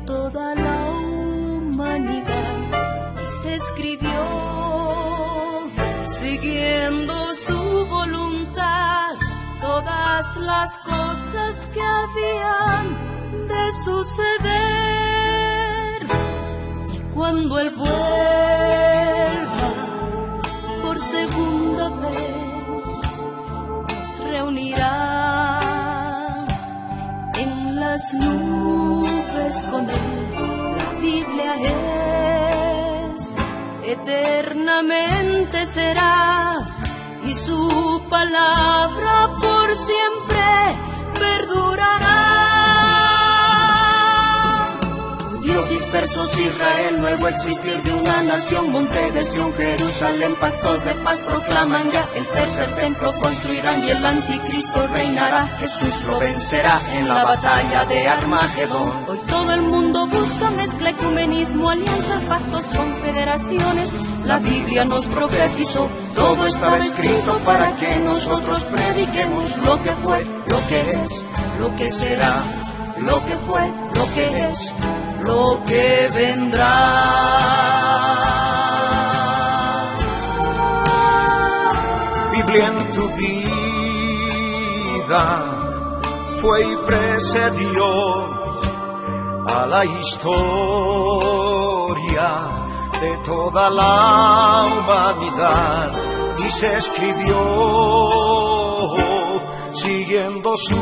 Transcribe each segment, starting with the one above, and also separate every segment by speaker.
Speaker 1: toda la humanidad y se escribió siguiendo su voluntad todas las cosas que habían de suceder. Y cuando Él vuelva por segunda vez, nos reunirá en las nubes con Él. La Biblia es, eternamente será, y su palabra por siempre perdurará. Judíos dispersos, Israel, nuevo existir de una nación, monte de Sión, Jerusalén, pactos de paz proclaman ya, el tercer templo construirán y el anticristo reinará. Jesús lo vencerá en la batalla de Armagedón. Hoy todo el mundo busca mezcla, ecumenismo, alianzas, pactos, confederaciones. La Biblia nos profetizó, todo estaba escrito para que nosotros prediquemos lo que fue, lo que es, lo que será, lo que fue, lo que es, lo que vendrá.
Speaker 2: Biblia en tu vida fue y precedió a la historia de toda la humanidad y se escribió siguiendo su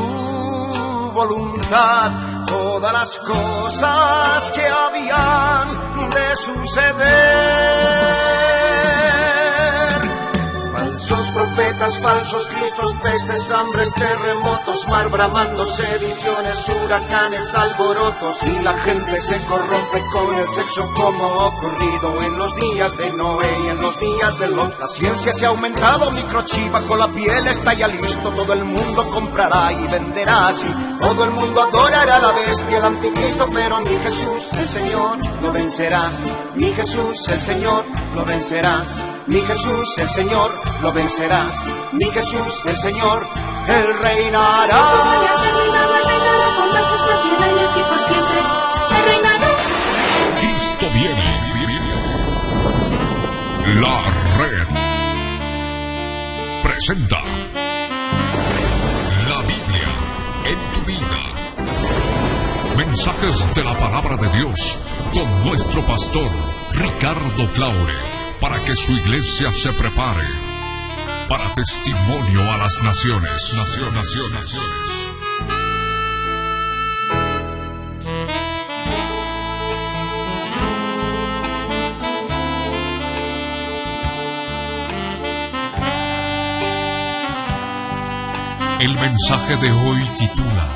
Speaker 2: voluntad todas las cosas que habían de suceder. Falsos profetas, falsos cristos, pestes, hambres, terremotos, mar bramando, sediciones, huracanes, alborotos, y la gente se corrompe con el sexo como ocurrido en los días de Noé y en los días de Lot. La ciencia se ha aumentado, microchip bajo la piel está ya listo, todo el mundo comprará y venderá así. Todo el mundo adorará a la bestia, el anticristo, pero mi Jesús, el Señor, lo vencerá. Mi Jesús, el Señor, lo vencerá. Mi Jesús, el Señor, lo vencerá. Mi Jesús, el Señor, Él reinará.
Speaker 1: Con majestad y reinos y por siempre Él reinará.
Speaker 3: Cristo viene. La Red presenta la Biblia en tu vida. Mensajes de la palabra de Dios con nuestro pastor Ricardo Claure, para que su iglesia se prepare para testimonio a las naciones. Naciones. El mensaje de hoy titula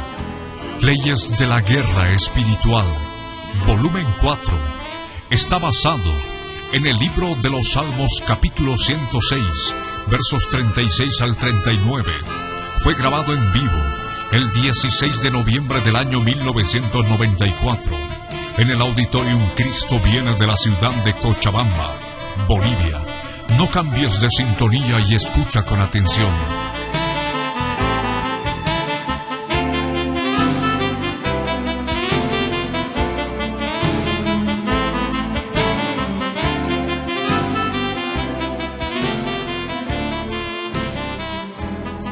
Speaker 3: Leyes de la Guerra Espiritual, volumen 4. Está basado en el libro de los Salmos, capítulo 106, versos 36 al 39. Fue grabado en vivo el 16 de noviembre del año 1994 en el Auditorium Cristo Viene de la ciudad de Cochabamba, Bolivia. No cambies de sintonía y escucha con atención.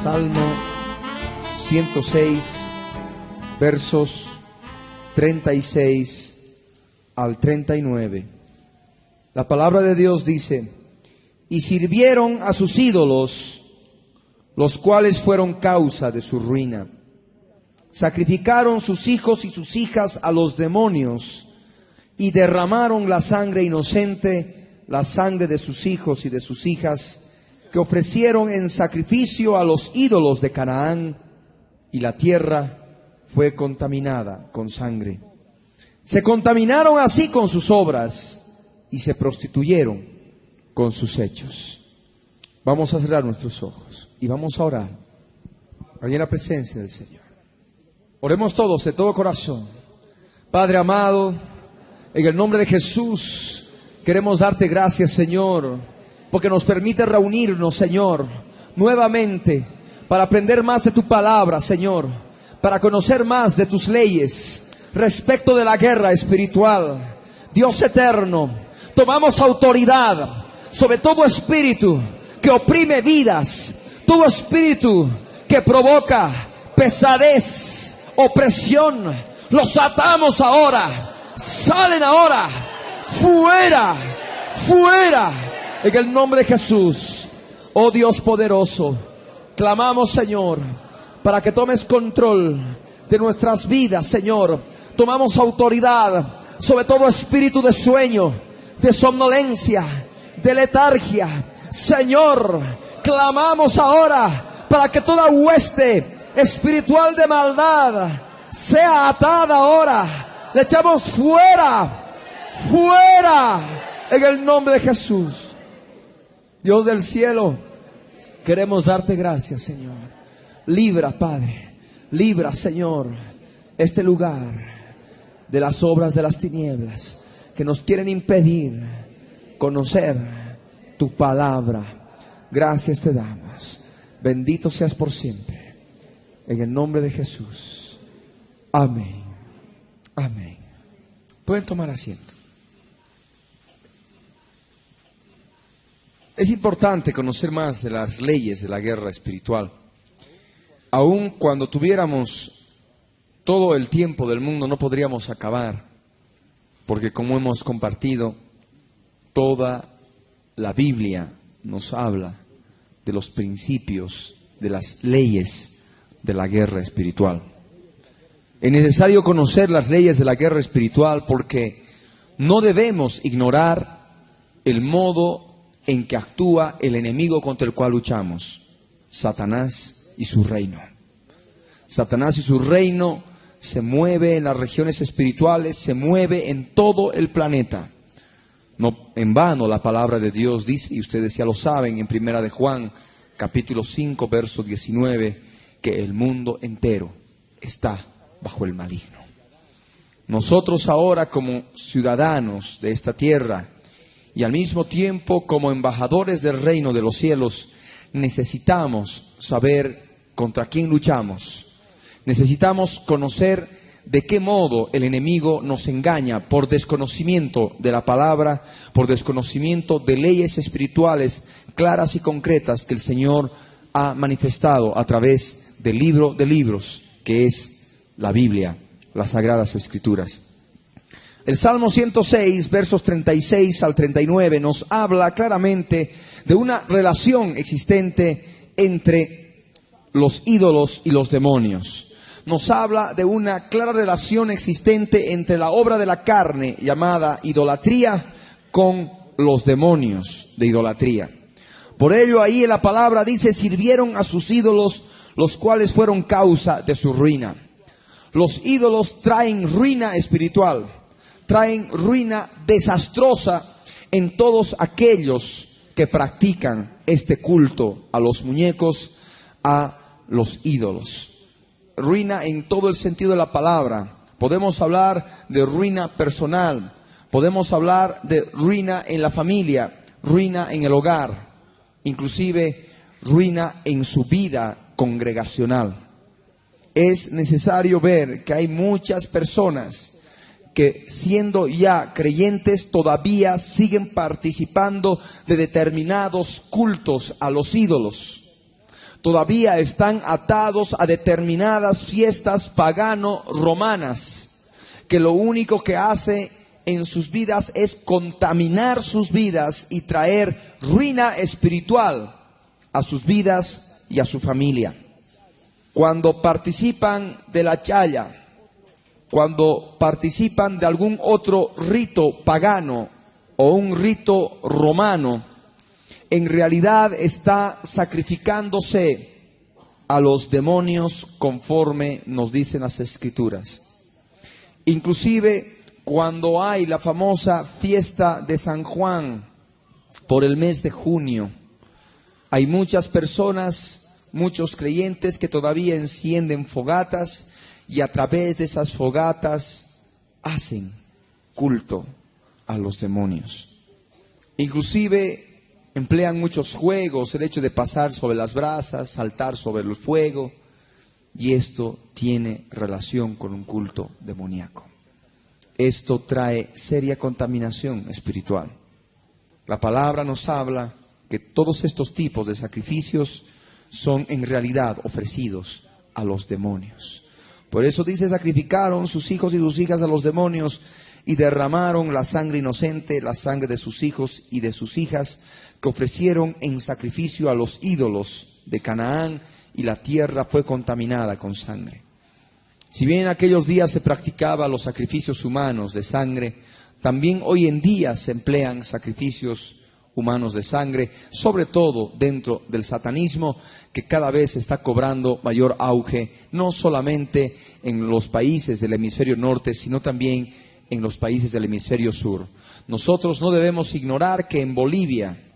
Speaker 4: Salmo 106, versos 36 al 39. La palabra de Dios dice: y sirvieron a sus ídolos, los cuales fueron causa de su ruina. Sacrificaron sus hijos y sus hijas a los demonios, y derramaron la sangre inocente, la sangre de sus hijos y de sus hijas, que ofrecieron en sacrificio a los ídolos de Canaán, y la tierra fue contaminada con sangre. Se contaminaron así con sus obras y se prostituyeron con sus hechos. Vamos a cerrar nuestros ojos y vamos a orar allí en la presencia del Señor. Oremos todos de todo corazón. Padre amado, en el nombre de Jesús queremos darte gracias, Señor, porque nos permite reunirnos, Señor, nuevamente para aprender más de tu palabra, Señor, para conocer más de tus leyes, respecto de la guerra espiritual. Dios eterno, tomamos autoridad sobre todo espíritu que oprime vidas, todo espíritu que provoca pesadez, opresión. Los atamos ahora, salen ahora, fuera, fuera, en el nombre de Jesús. Oh Dios poderoso, clamamos, Señor, para que tomes control de nuestras vidas, Señor. Tomamos autoridad sobre todo espíritu de sueño, de somnolencia, de letargia. Señor, clamamos ahora para que toda hueste espiritual de maldad sea atada ahora. Le echamos fuera, fuera, en el nombre de Jesús. Dios del cielo, queremos darte gracias, Señor. Libra, Padre, libra, Señor, este lugar de las obras de las tinieblas que nos quieren impedir conocer tu palabra. Gracias te damos. Bendito seas por siempre. En el nombre de Jesús. Amén. Amén. Pueden tomar asiento. Es importante conocer más de las leyes de la guerra espiritual. Aun cuando tuviéramos todo el tiempo del mundo, no podríamos acabar, porque como hemos compartido, toda la Biblia nos habla de los principios, de las leyes de la guerra espiritual. Es necesario conocer las leyes de la guerra espiritual porque no debemos ignorar el modo en que actúa el enemigo contra el cual luchamos, Satanás y su reino. Satanás y su reino se mueve en las regiones espirituales, se mueve en todo el planeta. No en vano la palabra de Dios dice, y ustedes ya lo saben, en Primera de Juan, capítulo 5, verso 19, que el mundo entero está bajo el maligno. Nosotros ahora, como ciudadanos de esta tierra y al mismo tiempo como embajadores del reino de los cielos, necesitamos saber contra quién luchamos. Necesitamos conocer de qué modo el enemigo nos engaña por desconocimiento de la palabra, por desconocimiento de leyes espirituales claras y concretas que el Señor ha manifestado a través del libro de libros, que es la Biblia, las Sagradas Escrituras. El Salmo 106, versos 36 al 39, nos habla claramente de una relación existente entre los ídolos y los demonios. Nos habla de una clara relación existente entre la obra de la carne llamada idolatría con los demonios de idolatría. Por ello ahí en la palabra dice, sirvieron a sus ídolos, los cuales fueron causa de su ruina. Los ídolos traen ruina espiritual, traen ruina desastrosa en todos aquellos que practican este culto a los muñecos, a los ídolos. Ruina en todo el sentido de la palabra. Podemos hablar de ruina personal, podemos hablar de ruina en la familia, ruina en el hogar, inclusive ruina en su vida congregacional. Es necesario ver que hay muchas personas que siendo ya creyentes todavía siguen participando de determinados cultos a los ídolos. Todavía están atados a determinadas fiestas pagano-romanas, que lo único que hace en sus vidas es contaminar sus vidas y traer ruina espiritual a sus vidas y a su familia. Cuando participan de la chaya, cuando participan de algún otro rito pagano o un rito romano, en realidad está sacrificándose a los demonios conforme nos dicen las Escrituras. Inclusive cuando hay la famosa fiesta de San Juan por el mes de junio, hay muchas personas, muchos creyentes que todavía encienden fogatas y a través de esas fogatas hacen culto a los demonios. Inclusive emplean muchos juegos, el hecho de pasar sobre las brasas, saltar sobre el fuego, y esto tiene relación con un culto demoníaco. Esto trae seria contaminación espiritual. La palabra nos habla que todos estos tipos de sacrificios son en realidad ofrecidos a los demonios. Por eso dice, sacrificaron sus hijos y sus hijas a los demonios y derramaron la sangre inocente, la sangre de sus hijos y de sus hijas, que ofrecieron en sacrificio a los ídolos de Canaán, y la tierra fue contaminada con sangre. Si bien en aquellos días se practicaban los sacrificios humanos de sangre, también hoy en día se emplean sacrificios humanos de sangre, sobre todo dentro del satanismo, que cada vez está cobrando mayor auge, no solamente en los países del hemisferio norte, sino también en los países del hemisferio sur. Nosotros no debemos ignorar que en Bolivia,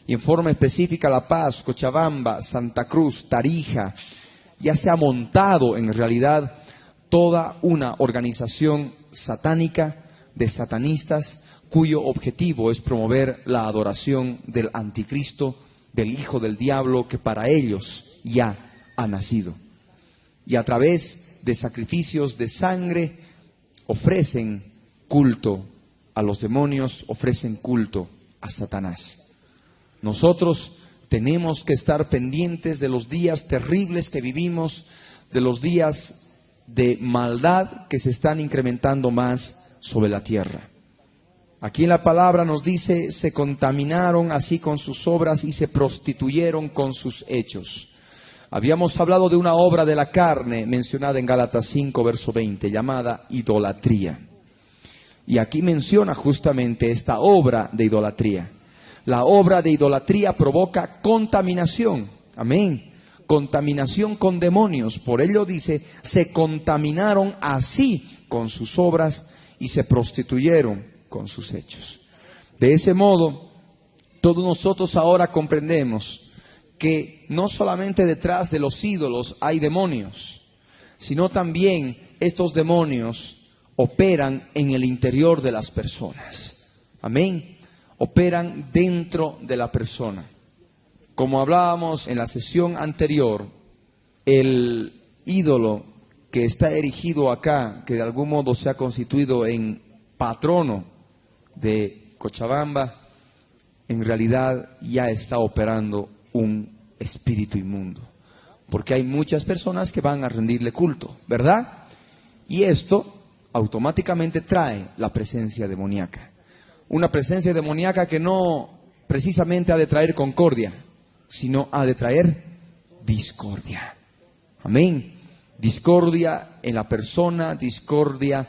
Speaker 4: y en forma específica La Paz, Cochabamba, Santa Cruz, Tarija, ya se ha montado en realidad toda una organización satánica de satanistas cuyo objetivo es promover la adoración del anticristo, del hijo del diablo, que para ellos ya ha nacido. Y a través de sacrificios de sangre ofrecen culto a los demonios, ofrecen culto a Satanás. Nosotros tenemos que estar pendientes de los días terribles que vivimos, de los días de maldad que se están incrementando más sobre la tierra. Aquí en la palabra nos dice, se contaminaron así con sus obras y se prostituyeron con sus hechos. Habíamos hablado de una obra de la carne mencionada en Gálatas 5, verso 20, llamada idolatría. Y aquí menciona justamente esta obra de idolatría. La obra de idolatría provoca contaminación. Amén. Contaminación con demonios. Por ello dice, se contaminaron así con sus obras y se prostituyeron con sus hechos. De ese modo, todos nosotros ahora comprendemos que no solamente detrás de los ídolos hay demonios, sino también estos demonios operan en el interior de las personas. Amén. Operan dentro de la persona. Como hablábamos en la sesión anterior, el ídolo que está erigido acá, que de algún modo se ha constituido en patrono de Cochabamba, en realidad ya está operando un espíritu inmundo. Porque hay muchas personas que van a rendirle culto, ¿verdad? Y esto automáticamente trae la presencia demoníaca. Una presencia demoníaca que no precisamente ha de traer concordia, sino ha de traer discordia. Amén. Discordia en la persona, discordia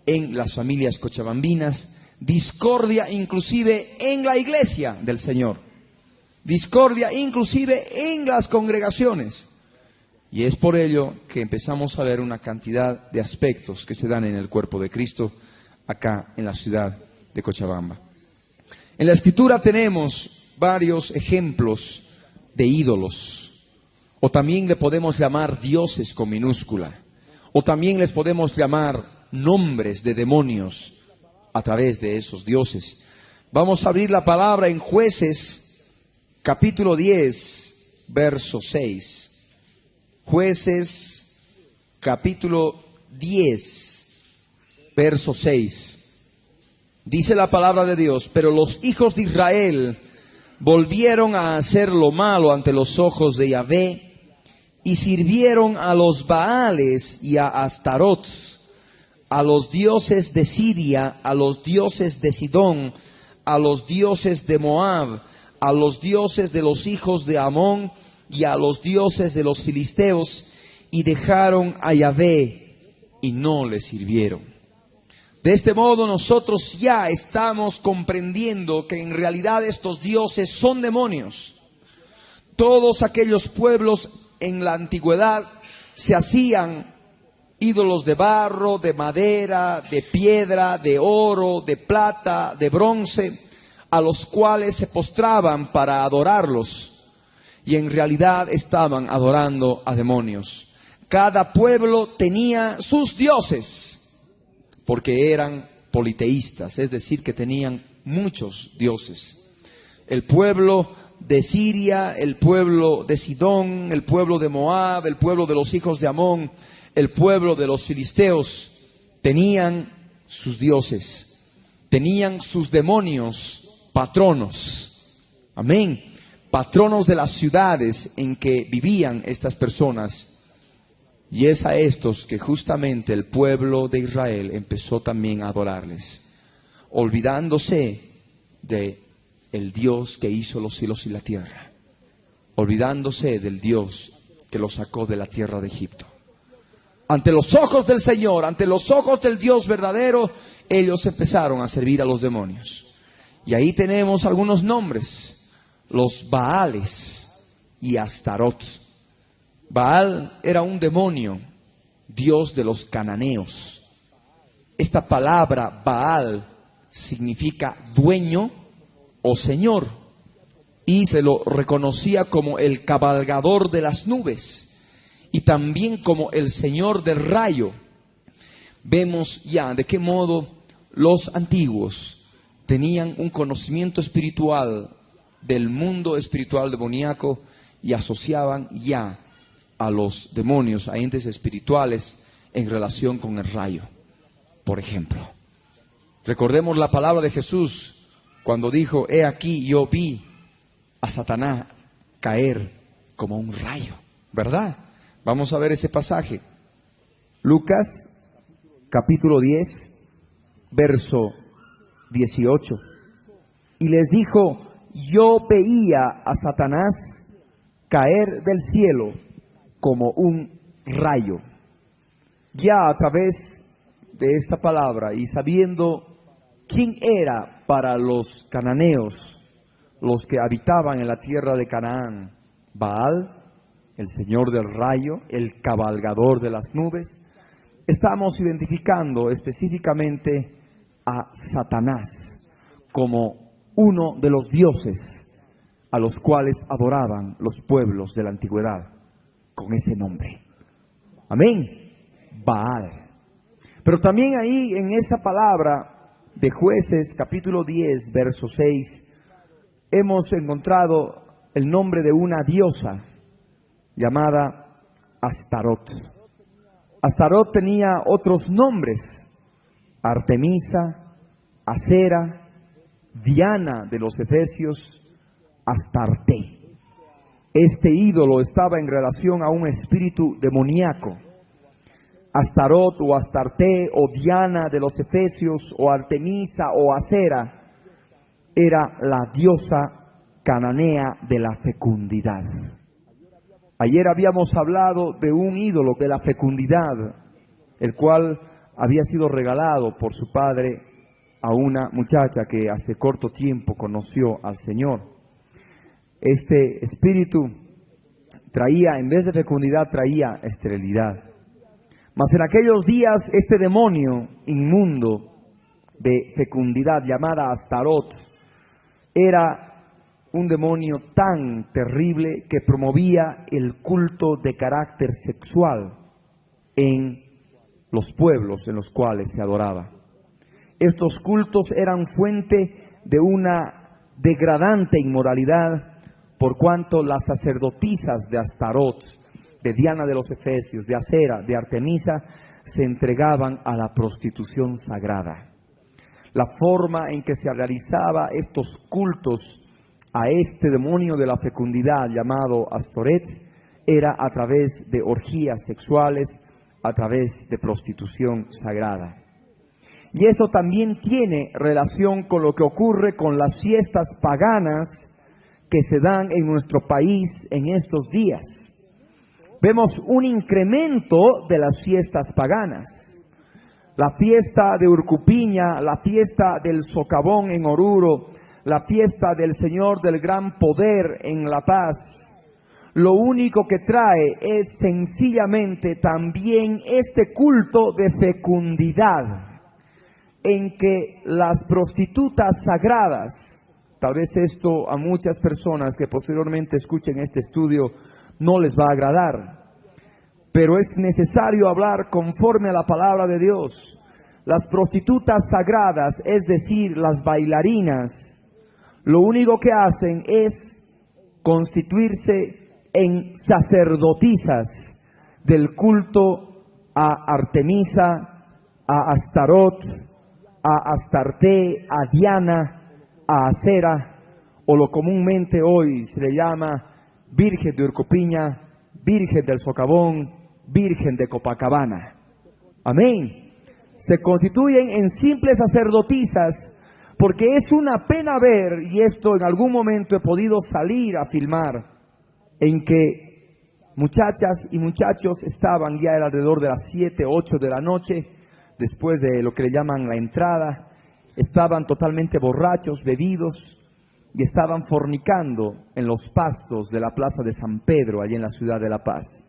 Speaker 4: en las familias cochabambinas, discordia inclusive en la iglesia del Señor, discordia inclusive en las congregaciones. Y es por ello que empezamos a ver una cantidad de aspectos que se dan en el cuerpo de Cristo acá en la ciudad de Cochabamba. En la Escritura tenemos varios ejemplos de ídolos, o también le podemos llamar dioses con minúscula, o también les podemos llamar nombres de demonios a través de esos dioses. Vamos a abrir la palabra en Jueces, capítulo 10, verso 6. Jueces, capítulo 10, verso 6. Dice la palabra de Dios, pero los hijos de Israel volvieron a hacer lo malo ante los ojos de Yahvé y sirvieron a los Baales y a Astarot, a los dioses de Siria, a los dioses de Sidón, a los dioses de Moab, a los dioses de los hijos de Amón y a los dioses de los filisteos, y dejaron a Yahvé y no le sirvieron. De este modo nosotros ya estamos comprendiendo que en realidad estos dioses son demonios. Todos aquellos pueblos en la antigüedad se hacían ídolos de barro, de madera, de piedra, de oro, de plata, de bronce, a los cuales se postraban para adorarlos. Y en realidad estaban adorando a demonios. Cada pueblo tenía sus dioses, porque eran politeístas, es decir, que tenían muchos dioses. El pueblo de Siria, el pueblo de Sidón, el pueblo de Moab, el pueblo de los hijos de Amón, el pueblo de los filisteos, tenían sus dioses, tenían sus demonios, patronos. Amén. Patronos de las ciudades en que vivían estas personas. Y es a estos que justamente el pueblo de Israel empezó también a adorarles, olvidándose de el Dios que hizo los cielos y la tierra, olvidándose del Dios que los sacó de la tierra de Egipto. Ante los ojos del Señor, ante los ojos del Dios verdadero, ellos empezaron a servir a los demonios. Y ahí tenemos algunos nombres: los Baales y Astarot. Baal era un demonio, dios de los cananeos. Esta palabra Baal significa dueño o señor, y se lo reconocía como el cabalgador de las nubes y también como el señor del rayo. Vemos ya de qué modo los antiguos tenían un conocimiento espiritual del mundo espiritual demoníaco y asociaban ya a los demonios, a entes espirituales en relación con el rayo, por ejemplo. Recordemos la palabra de Jesús cuando dijo: he aquí yo vi a Satanás caer como un rayo, ¿verdad? Vamos a ver ese pasaje. Lucas capítulo 10, verso 18. Y les dijo: yo veía a Satanás caer del cielo como un rayo. Ya a través de esta palabra y sabiendo quién era para los cananeos, los que habitaban en la tierra de Canaán, Baal, el señor del rayo, el cabalgador de las nubes, estamos identificando específicamente a Satanás como uno de los dioses a los cuales adoraban los pueblos de la antigüedad con ese nombre. Amén. Baal. Pero también ahí en esa palabra de Jueces capítulo 10 verso 6 hemos encontrado el nombre de una diosa llamada Astarot. Astarot tenía otros nombres: Artemisa, Acera, Diana de los Efesios, Astarte. Este ídolo estaba en relación a un espíritu demoníaco. Astarot o Astarte o Diana de los Efesios o Artemisa o Acera era la diosa cananea de la fecundidad. Ayer habíamos hablado de un ídolo de la fecundidad, el cual había sido regalado por su padre a una muchacha que hace corto tiempo conoció al Señor. Este espíritu traía, en vez de fecundidad, traía esterilidad. Mas en aquellos días este demonio inmundo de fecundidad llamada Astarot era un demonio tan terrible que promovía el culto de carácter sexual en los pueblos en los cuales se adoraba. Estos cultos eran fuente de una degradante inmoralidad, por cuanto las sacerdotisas de Astarot, de Diana de los Efesios, de Acera, de Artemisa, se entregaban a la prostitución sagrada. La forma en que se realizaba estos cultos a este demonio de la fecundidad llamado Astoret era a través de orgías sexuales, a través de prostitución sagrada. Y eso también tiene relación con lo que ocurre con las fiestas paganas que se dan en nuestro país en estos días. Vemos un incremento de las fiestas paganas. La fiesta de Urcupiña, la fiesta del Socavón en Oruro, la fiesta del Señor del Gran Poder en La Paz, lo único que trae es sencillamente también este culto de fecundidad, en que las prostitutas sagradas, tal vez esto a muchas personas que posteriormente escuchen este estudio no les va a agradar, pero es necesario hablar conforme a la palabra de Dios. Las prostitutas sagradas, es decir, las bailarinas, lo único que hacen es constituirse en sacerdotisas del culto a Artemisa, a Astarot, a Astarte, a Diana, a Acera, o lo comúnmente hoy se le llama Virgen de Urcupiña, Virgen del Socavón, Virgen de Copacabana. Amén. Se constituyen en simples sacerdotisas porque es una pena ver, y esto en algún momento he podido salir a filmar, en que muchachas y muchachos estaban ya alrededor de las 7, 8 de la noche, después de lo que le llaman la entrada, estaban totalmente borrachos, bebidos, y estaban fornicando en los pastos de la plaza de San Pedro, allí en la ciudad de La Paz.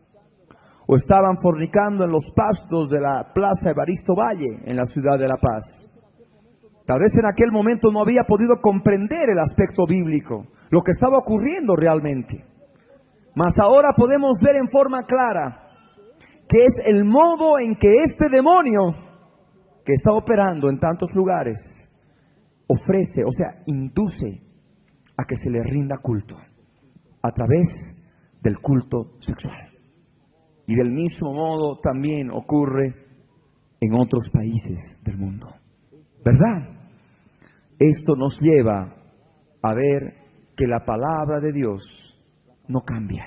Speaker 4: O estaban fornicando en los pastos de la plaza Evaristo Valle, en la ciudad de La Paz. Tal vez en aquel momento no había podido comprender el aspecto bíblico, lo que estaba ocurriendo realmente. Mas ahora podemos ver en forma clara que es el modo en que este demonio, que está operando en tantos lugares, ofrece, o sea, induce a que se le rinda culto a través del culto sexual. Y del mismo modo también ocurre en otros países del mundo, ¿verdad? Esto nos lleva a ver que la palabra de Dios no cambia.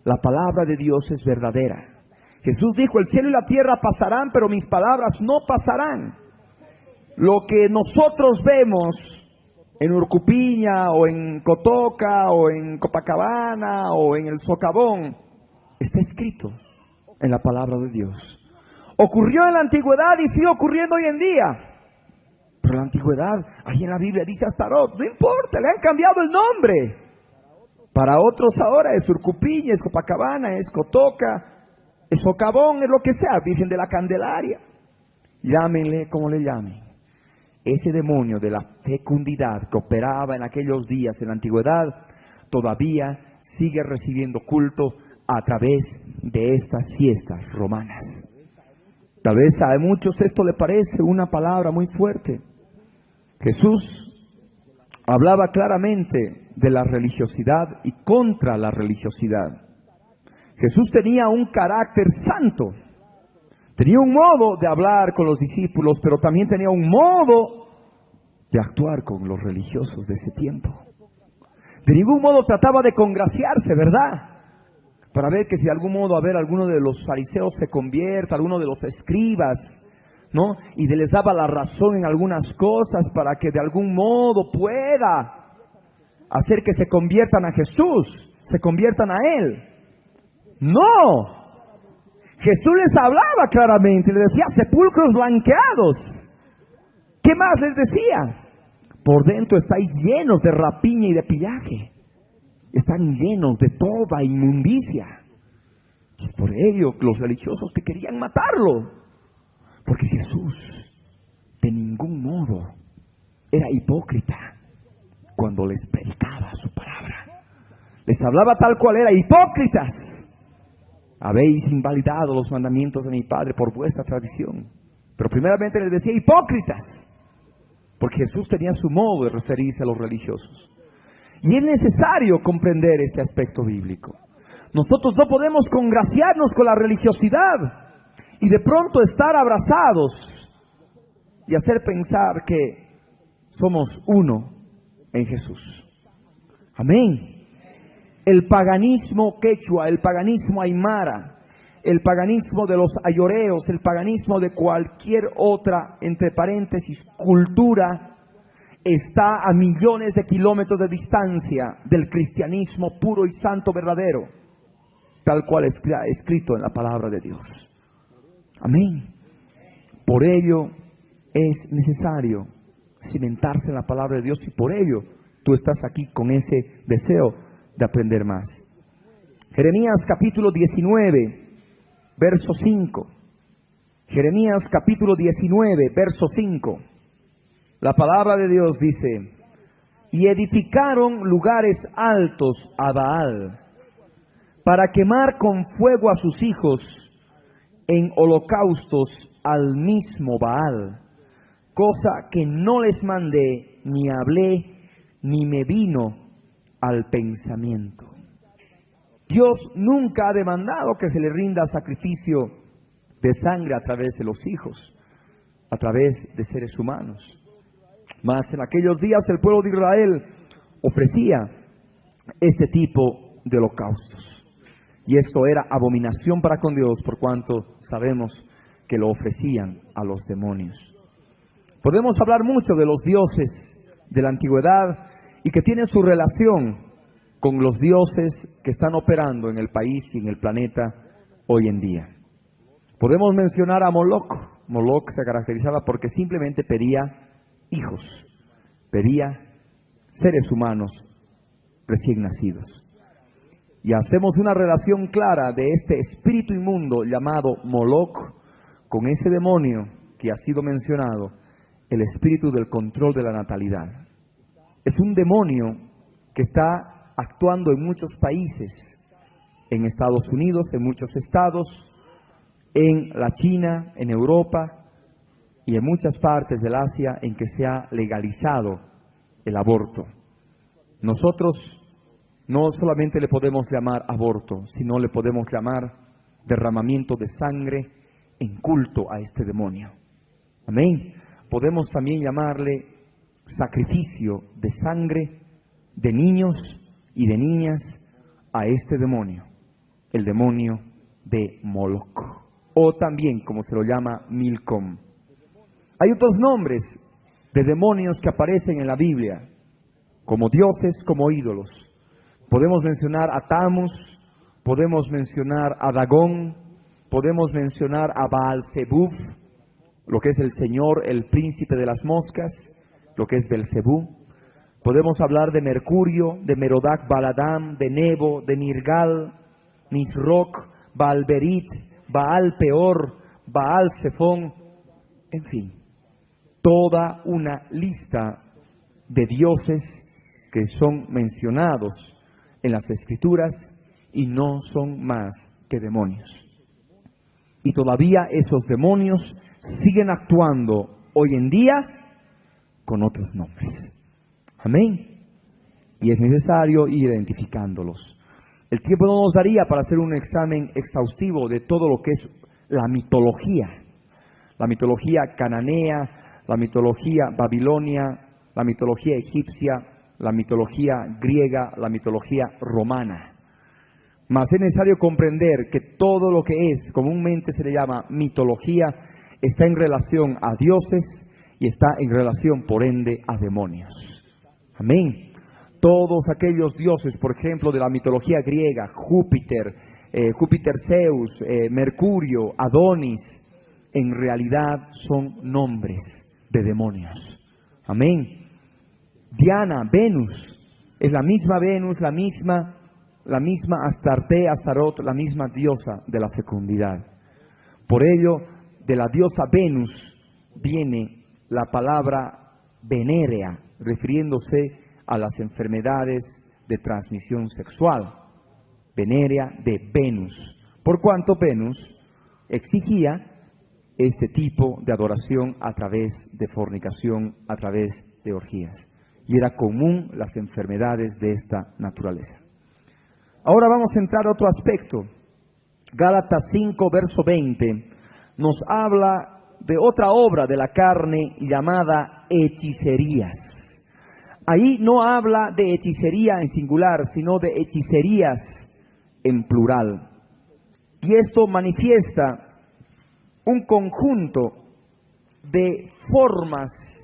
Speaker 4: La palabra de Dios es verdadera. Jesús dijo, el cielo y la tierra pasarán, pero mis palabras no pasarán. Lo que nosotros vemos en Urcupiña, o en Cotoca, o en Copacabana, o en el Socavón, está escrito en la palabra de Dios. Ocurrió en la antigüedad y sigue ocurriendo hoy en día. Pero en la antigüedad, ahí en la Biblia dice Astarot, no importa, le han cambiado el nombre. Para otros ahora es Urcupiña, es Copacabana, es Cotoca, es Socavón, es lo que sea, Virgen de la Candelaria. Llámenle como le llamen. Ese demonio de la fecundidad que operaba en aquellos días en la antigüedad, todavía sigue recibiendo culto a través de estas fiestas romanas. Tal vez a muchos esto le parece una palabra muy fuerte. Jesús hablaba claramente de la religiosidad y contra la religiosidad. Jesús tenía un carácter santo. Tenía un modo de hablar con los discípulos, pero también tenía un modo de actuar con los religiosos de ese tiempo. De ningún modo trataba de congraciarse, ¿verdad? Para ver que si de algún modo, a ver, alguno de los fariseos se convierta, alguno de los escribas, ¿no? Y les daba la razón en algunas cosas para que de algún modo pueda hacer que se conviertan a Jesús, se conviertan a Él. ¡No! Jesús les hablaba claramente, les decía, sepulcros blanqueados. ¿Qué más les decía? Por dentro estáis llenos de rapiña y de pillaje. Están llenos de toda inmundicia. Y es por ello que los religiosos que querían matarlo. Porque Jesús de ningún modo era hipócrita cuando les predicaba su palabra. Les hablaba tal cual era, hipócritas. Habéis invalidado los mandamientos de mi Padre por vuestra tradición. Pero primeramente les decía hipócritas, porque Jesús tenía su modo de referirse a los religiosos. Y es necesario comprender este aspecto bíblico. Nosotros no podemos congraciarnos con la religiosidad y de pronto estar abrazados y hacer pensar que somos uno en Jesús. Amén. El paganismo quechua, el paganismo aymara, el paganismo de los ayoreos, el paganismo de cualquier otra, entre paréntesis, cultura, está a millones de kilómetros de distancia del cristianismo puro y santo verdadero, tal cual está escrito en la palabra de Dios. Amén. Por ello es necesario cimentarse en la palabra de Dios y por ello tú estás aquí con ese deseo de aprender más. Jeremías capítulo 19, verso 5. Jeremías capítulo 19, verso 5. La palabra de Dios dice: y edificaron lugares altos a Baal, para quemar con fuego a sus hijos en holocaustos al mismo Baal, cosa que no les mandé, ni hablé, ni me vino al pensamiento. Dios nunca ha demandado que se le rinda sacrificio de sangre a través de los hijos, a través de seres humanos. Mas en aquellos días el pueblo de Israel ofrecía este tipo de holocaustos. Y esto era abominación para con Dios, por cuanto sabemos que lo ofrecían a los demonios. Podemos hablar mucho de los dioses de la antigüedad y que tienen su relación con los dioses que están operando en el país y en el planeta hoy en día. Podemos mencionar a Moloch. Moloch se caracterizaba porque simplemente pedía hijos, pedía seres humanos recién nacidos. Y hacemos una relación clara de este espíritu inmundo llamado Moloch con ese demonio que ha sido mencionado, el espíritu del control de la natalidad. Es un demonio que está actuando en muchos países, en Estados Unidos, en muchos estados, en la China, en Europa y en muchas partes del Asia en que se ha legalizado el aborto. Nosotros no solamente le podemos llamar aborto, sino le podemos llamar derramamiento de sangre en culto a este demonio. Amén. Podemos también llamarle sacrificio de sangre de niños y de niñas a este demonio, el demonio de Moloch, o también como se lo llama Milcom. Hay otros nombres de demonios que aparecen en la Biblia, como dioses, como ídolos. Podemos mencionar a Tammuz, podemos mencionar a Dagón, podemos mencionar a Baal-Zebub, lo que es el señor, el príncipe de las moscas, lo que es Belcebú. Podemos hablar de Mercurio, de Merodach Baladam, de Nebo, de Nirgal, Nisroch, Baal-Berit, Baal-Peor, Baal-Zephón, en fin, toda una lista de dioses que son mencionados en las Escrituras y no son más que demonios. Y todavía esos demonios siguen actuando hoy en día con otros nombres. Amén. Y es necesario ir identificándolos. El tiempo no nos daría para hacer un examen exhaustivo de todo lo que es la mitología cananea, la mitología babilonia, la mitología egipcia, la mitología griega, la mitología romana. Mas es necesario comprender que todo lo que es, comúnmente se le llama mitología, está en relación a dioses y está en relación, por ende, a demonios. Amén. Todos aquellos dioses, por ejemplo, de la mitología griega, Júpiter, Zeus, Mercurio, Adonis, en realidad son nombres de demonios. Amén. Diana, Venus, es la misma Venus, la misma Astarte, Astarot, la misma diosa de la fecundidad. Por ello, de la diosa Venus viene la palabra venérea, refiriéndose a las enfermedades de transmisión sexual. Venérea de Venus, por cuanto Venus exigía este tipo de adoración a través de fornicación, a través de orgías. Y era común las enfermedades de esta naturaleza. Ahora vamos a entrar a otro aspecto. Gálatas 5, verso 20, nos habla de otra obra de la carne llamada hechicerías. Ahí no habla de hechicería en singular, sino de hechicerías en plural. Y esto manifiesta un conjunto de formas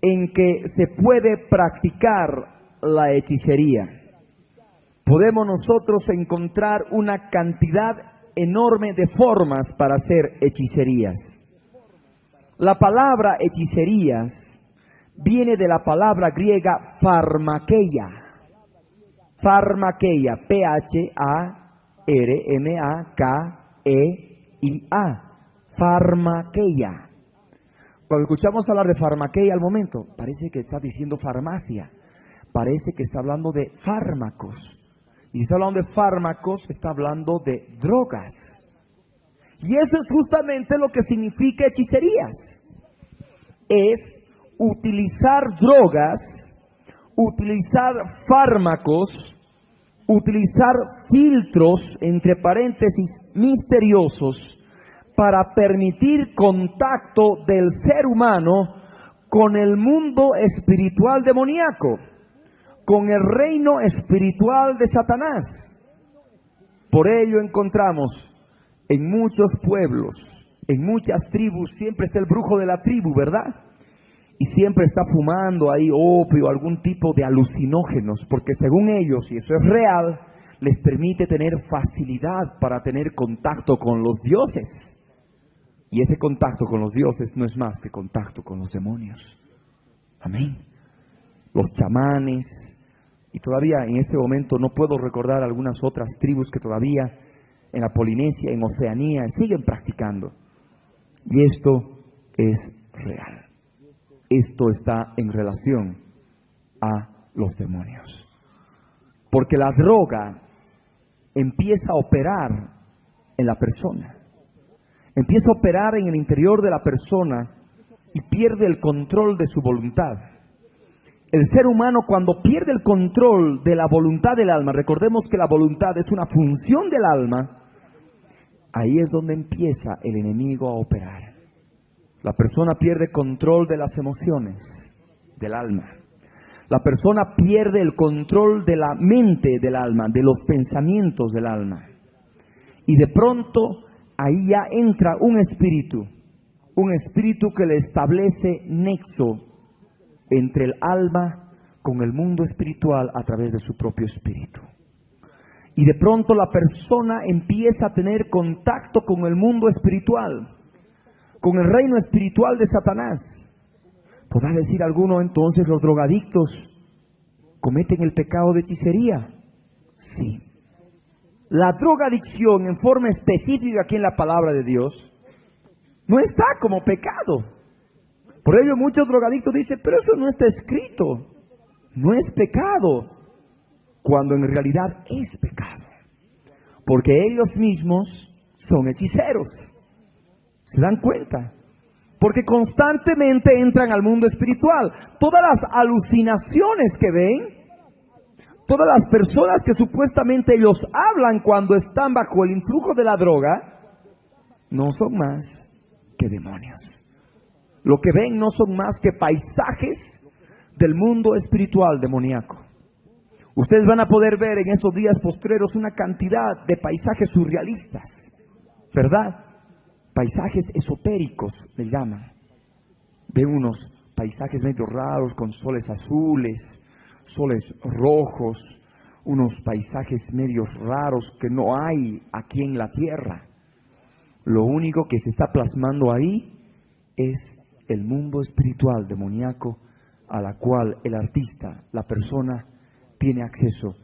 Speaker 4: en que se puede practicar la hechicería. Podemos nosotros encontrar una cantidad enorme de formas para hacer hechicerías. La palabra hechicerías viene de la palabra griega pharmakeia. Pharmakeia, P-H-A-R-M-A-K-E-I-A. Pharmakeia. Cuando escuchamos hablar de farmaqueia al momento, parece que está diciendo farmacia, parece que está hablando de fármacos. Y si está hablando de fármacos, está hablando de drogas. Y eso es justamente lo que significa hechicerías. Es utilizar drogas utilizar fármacos, utilizar filtros, entre paréntesis, misteriosos, para permitir contacto del ser humano con el mundo espiritual demoníaco, con el reino espiritual de Satanás. Por ello encontramos en muchos pueblos, en muchas tribus, siempre está el brujo de la tribu, ¿verdad? Y siempre está fumando ahí opio, algún tipo de alucinógenos, porque según ellos, y eso es real, les permite tener facilidad para tener contacto con los dioses. Y ese contacto con los dioses no es más que contacto con los demonios. Amén. Los chamanes, y todavía en este momento no puedo recordar algunas otras tribus que todavía en la Polinesia, en Oceanía, siguen practicando. Y esto es real. Esto está en relación a los demonios. Porque la droga empieza a operar en la persona. Empieza a operar en el interior de la persona y pierde el control de su voluntad. El ser humano, cuando pierde el control de la voluntad del alma, recordemos que la voluntad es una función del alma, ahí es donde empieza el enemigo a operar. La persona pierde control de las emociones del alma. La persona pierde el control de la mente del alma, de los pensamientos del alma. Y de pronto ahí ya entra un espíritu que le establece nexo entre el alma con el mundo espiritual a través de su propio espíritu. Y de pronto la persona empieza a tener contacto con el mundo espiritual, con el reino espiritual de Satanás. ¿Podrá decir alguno entonces los drogadictos cometen el pecado de hechicería? Sí. La drogadicción en forma específica aquí en la palabra de Dios no está como pecado. Por ello muchos drogadictos dicen, pero eso no está escrito. No es pecado, cuando en realidad es pecado. Porque ellos mismos son hechiceros. ¿Se dan cuenta? Porque constantemente entran al mundo espiritual. Todas las alucinaciones que ven, todas las personas que supuestamente ellos hablan cuando están bajo el influjo de la droga, no son más que demonios. Lo que ven no son más que paisajes del mundo espiritual demoníaco. Ustedes van a poder ver en estos días postreros una cantidad de paisajes surrealistas, ¿verdad? Paisajes esotéricos le llaman. Ven unos paisajes medio raros con soles azules, soles rojos, unos paisajes medios raros que no hay aquí en la tierra. Lo único que se está plasmando ahí es el mundo espiritual demoníaco a la cual el artista, la persona, tiene acceso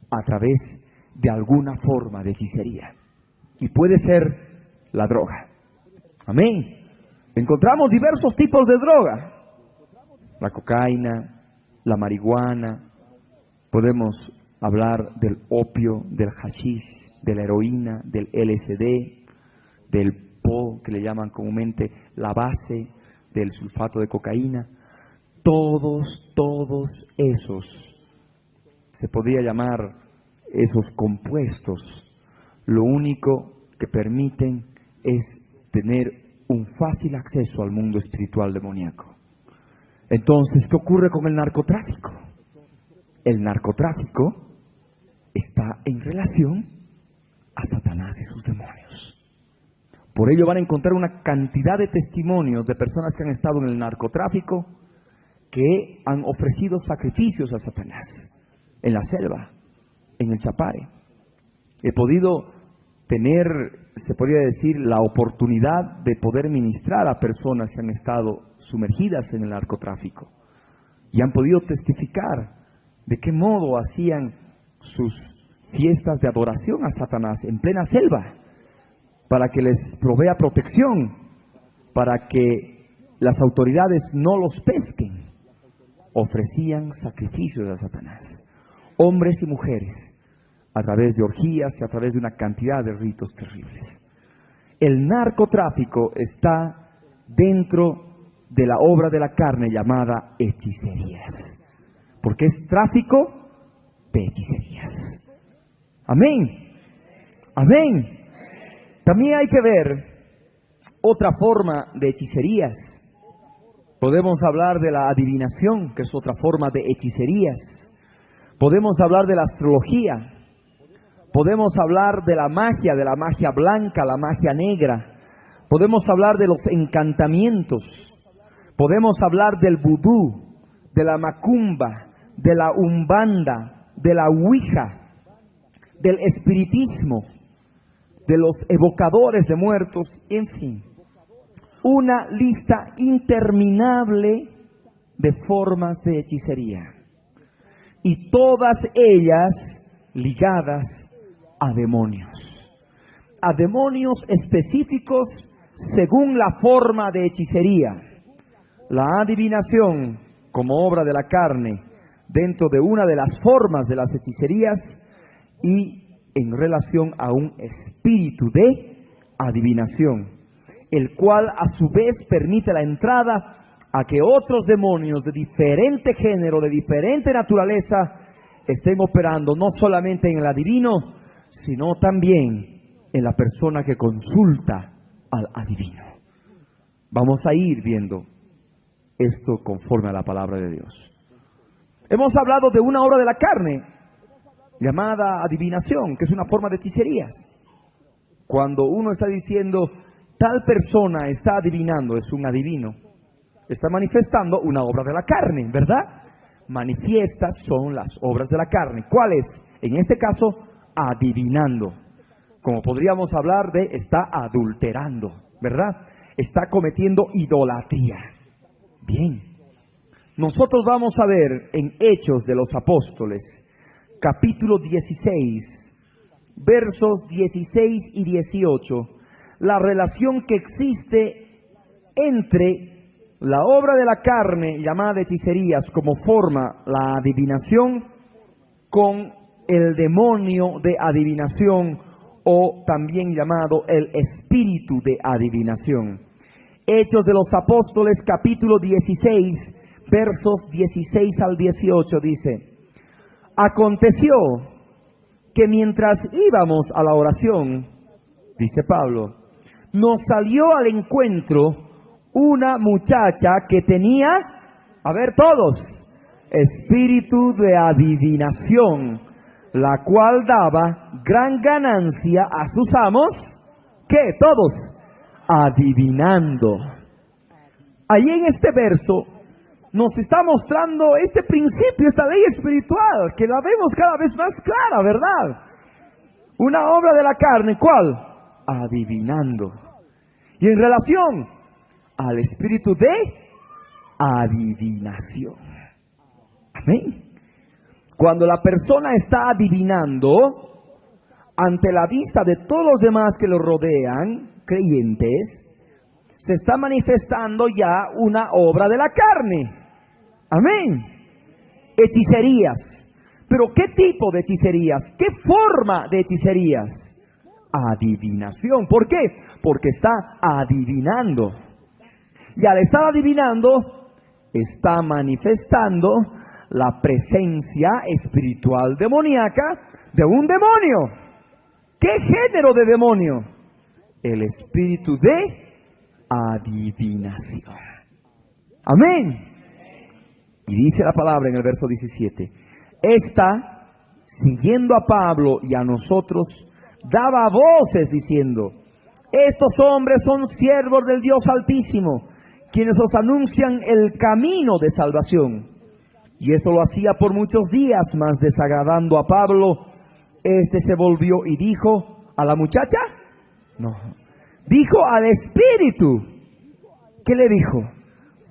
Speaker 4: a través de alguna forma de hechicería. Y puede ser la droga. Amén. Encontramos diversos tipos de droga. La cocaína, la marihuana, podemos hablar del opio, del hashish, de la heroína, del LSD, del PO, que le llaman comúnmente la base, del sulfato de cocaína. Todos esos, se podría llamar esos compuestos, lo único que permiten es tener un fácil acceso al mundo espiritual demoníaco. Entonces, ¿qué ocurre con el narcotráfico? El narcotráfico está en relación a Satanás y sus demonios. Por ello van a encontrar una cantidad de testimonios de personas que han estado en el narcotráfico que han ofrecido sacrificios a Satanás en la selva, en el Chapare. He podido tener, se podría decir, la oportunidad de poder ministrar a personas que han estado sumergidas en el narcotráfico y han podido testificar de qué modo hacían sus fiestas de adoración a Satanás en plena selva, para que les provea protección, para que las autoridades no los pesquen. Ofrecían sacrificios a Satanás, hombres y mujeres, a través de orgías y a través de una cantidad de ritos terribles. El narcotráfico está dentro de la obra de la carne llamada hechicerías. porque es tráfico de hechicerías. Amén. Amén. También hay que ver otra forma de hechicerías. Podemos hablar de la adivinación, que es otra forma de hechicerías. Podemos hablar de la astrología. Podemos hablar de la magia blanca, la magia negra. Podemos hablar de los encantamientos. Podemos hablar del vudú, de la macumba, de la umbanda, de la ouija, del espiritismo, de los evocadores de muertos, en fin. Una lista interminable de formas de hechicería. Y todas ellas ligadas a demonios. A demonios específicos según la forma de hechicería. La adivinación como obra de la carne dentro de una de las formas de las hechicerías y en relación a un espíritu de adivinación, el cual a su vez permite la entrada a que otros demonios de diferente género, de diferente naturaleza, estén operando no solamente en el adivino, sino también en la persona que consulta al adivino. Vamos a ir viendo esto conforme a la palabra de Dios. Hemos hablado de una obra de la carne llamada adivinación, que es una forma de hechicerías. Cuando uno está diciendo, tal persona está adivinando, es un adivino, está manifestando una obra de la carne, ¿verdad? Manifiestas son las obras de la carne. ¿Cuáles? En este caso, adivinando. Como podríamos hablar de, está adulterando, ¿verdad? Está cometiendo idolatría. Bien. Nosotros vamos a ver en Hechos de los Apóstoles, capítulo 16, versos 16 y 18, la relación que existe entre la obra de la carne llamada hechicerías como forma la adivinación con el demonio de adivinación o también llamado el espíritu de adivinación. Hechos de los Apóstoles capítulo 16 versos 16 al 18 dice: aconteció que mientras íbamos a la oración, dice Pablo, nos salió al encuentro una muchacha que tenía, a ver todos, espíritu de adivinación, la cual daba gran ganancia a sus amos, ¿qué? Todos, adivinando. Ahí en este verso nos está mostrando este principio, esta ley espiritual, que la vemos cada vez más clara, ¿verdad? Una obra de la carne, ¿cuál? Adivinando. Y en relación al espíritu de adivinación. Amén. Cuando la persona está adivinando, ante la vista de todos los demás que lo rodean, creyentes, se está manifestando ya una obra de la carne. Amén. Hechicerías. Pero ¿qué tipo de hechicerías? ¿Qué forma de hechicerías? Adivinación. ¿Por qué? Porque está adivinando. Y al estar adivinando, está manifestando la presencia espiritual demoníaca de un demonio. ¿Qué género de demonio? El espíritu de adivinación. Amén. Y dice la palabra en el verso 17: esta, siguiendo a Pablo y a nosotros, daba voces diciendo: estos hombres son siervos del Dios Altísimo, quienes os anuncian el camino de salvación. Y esto lo hacía por muchos días, mas desagradando a Pablo, este se volvió y dijo a la muchacha, no, dijo al espíritu. ¿Qué le dijo?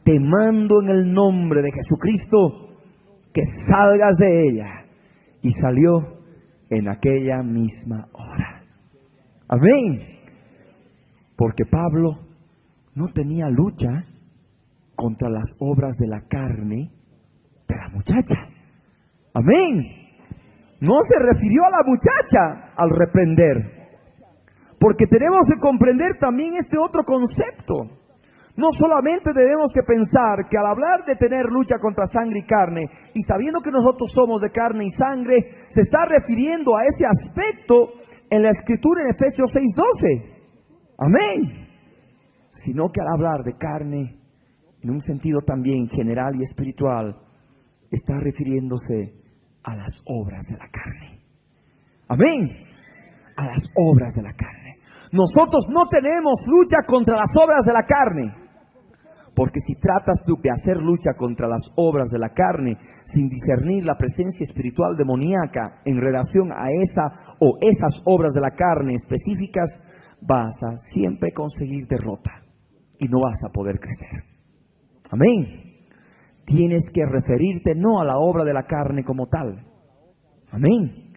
Speaker 4: Te mando en el nombre de Jesucristo que salgas de ella. Y salió en aquella misma hora. Amén. Porque Pablo no tenía lucha contra las obras de la carne de la muchacha. Amén. No se refirió a la muchacha al reprender. Porque tenemos que comprender también este otro concepto. No solamente debemos que pensar que al hablar de tener lucha contra sangre y carne, y sabiendo que nosotros somos de carne y sangre, se está refiriendo a ese aspecto en la Escritura en Efesios 6:12. Amén. Sino que al hablar de carne, en un sentido también general y espiritual, está refiriéndose a las obras de la carne. Amén. A las obras de la carne. Nosotros no tenemos lucha contra las obras de la carne. Porque si tratas tú de hacer lucha contra las obras de la carne sin discernir la presencia espiritual demoníaca en relación a esa o esas obras de la carne específicas, vas a siempre conseguir derrota y no vas a poder crecer. Amén. Tienes que referirte no a la obra de la carne como tal. Amén.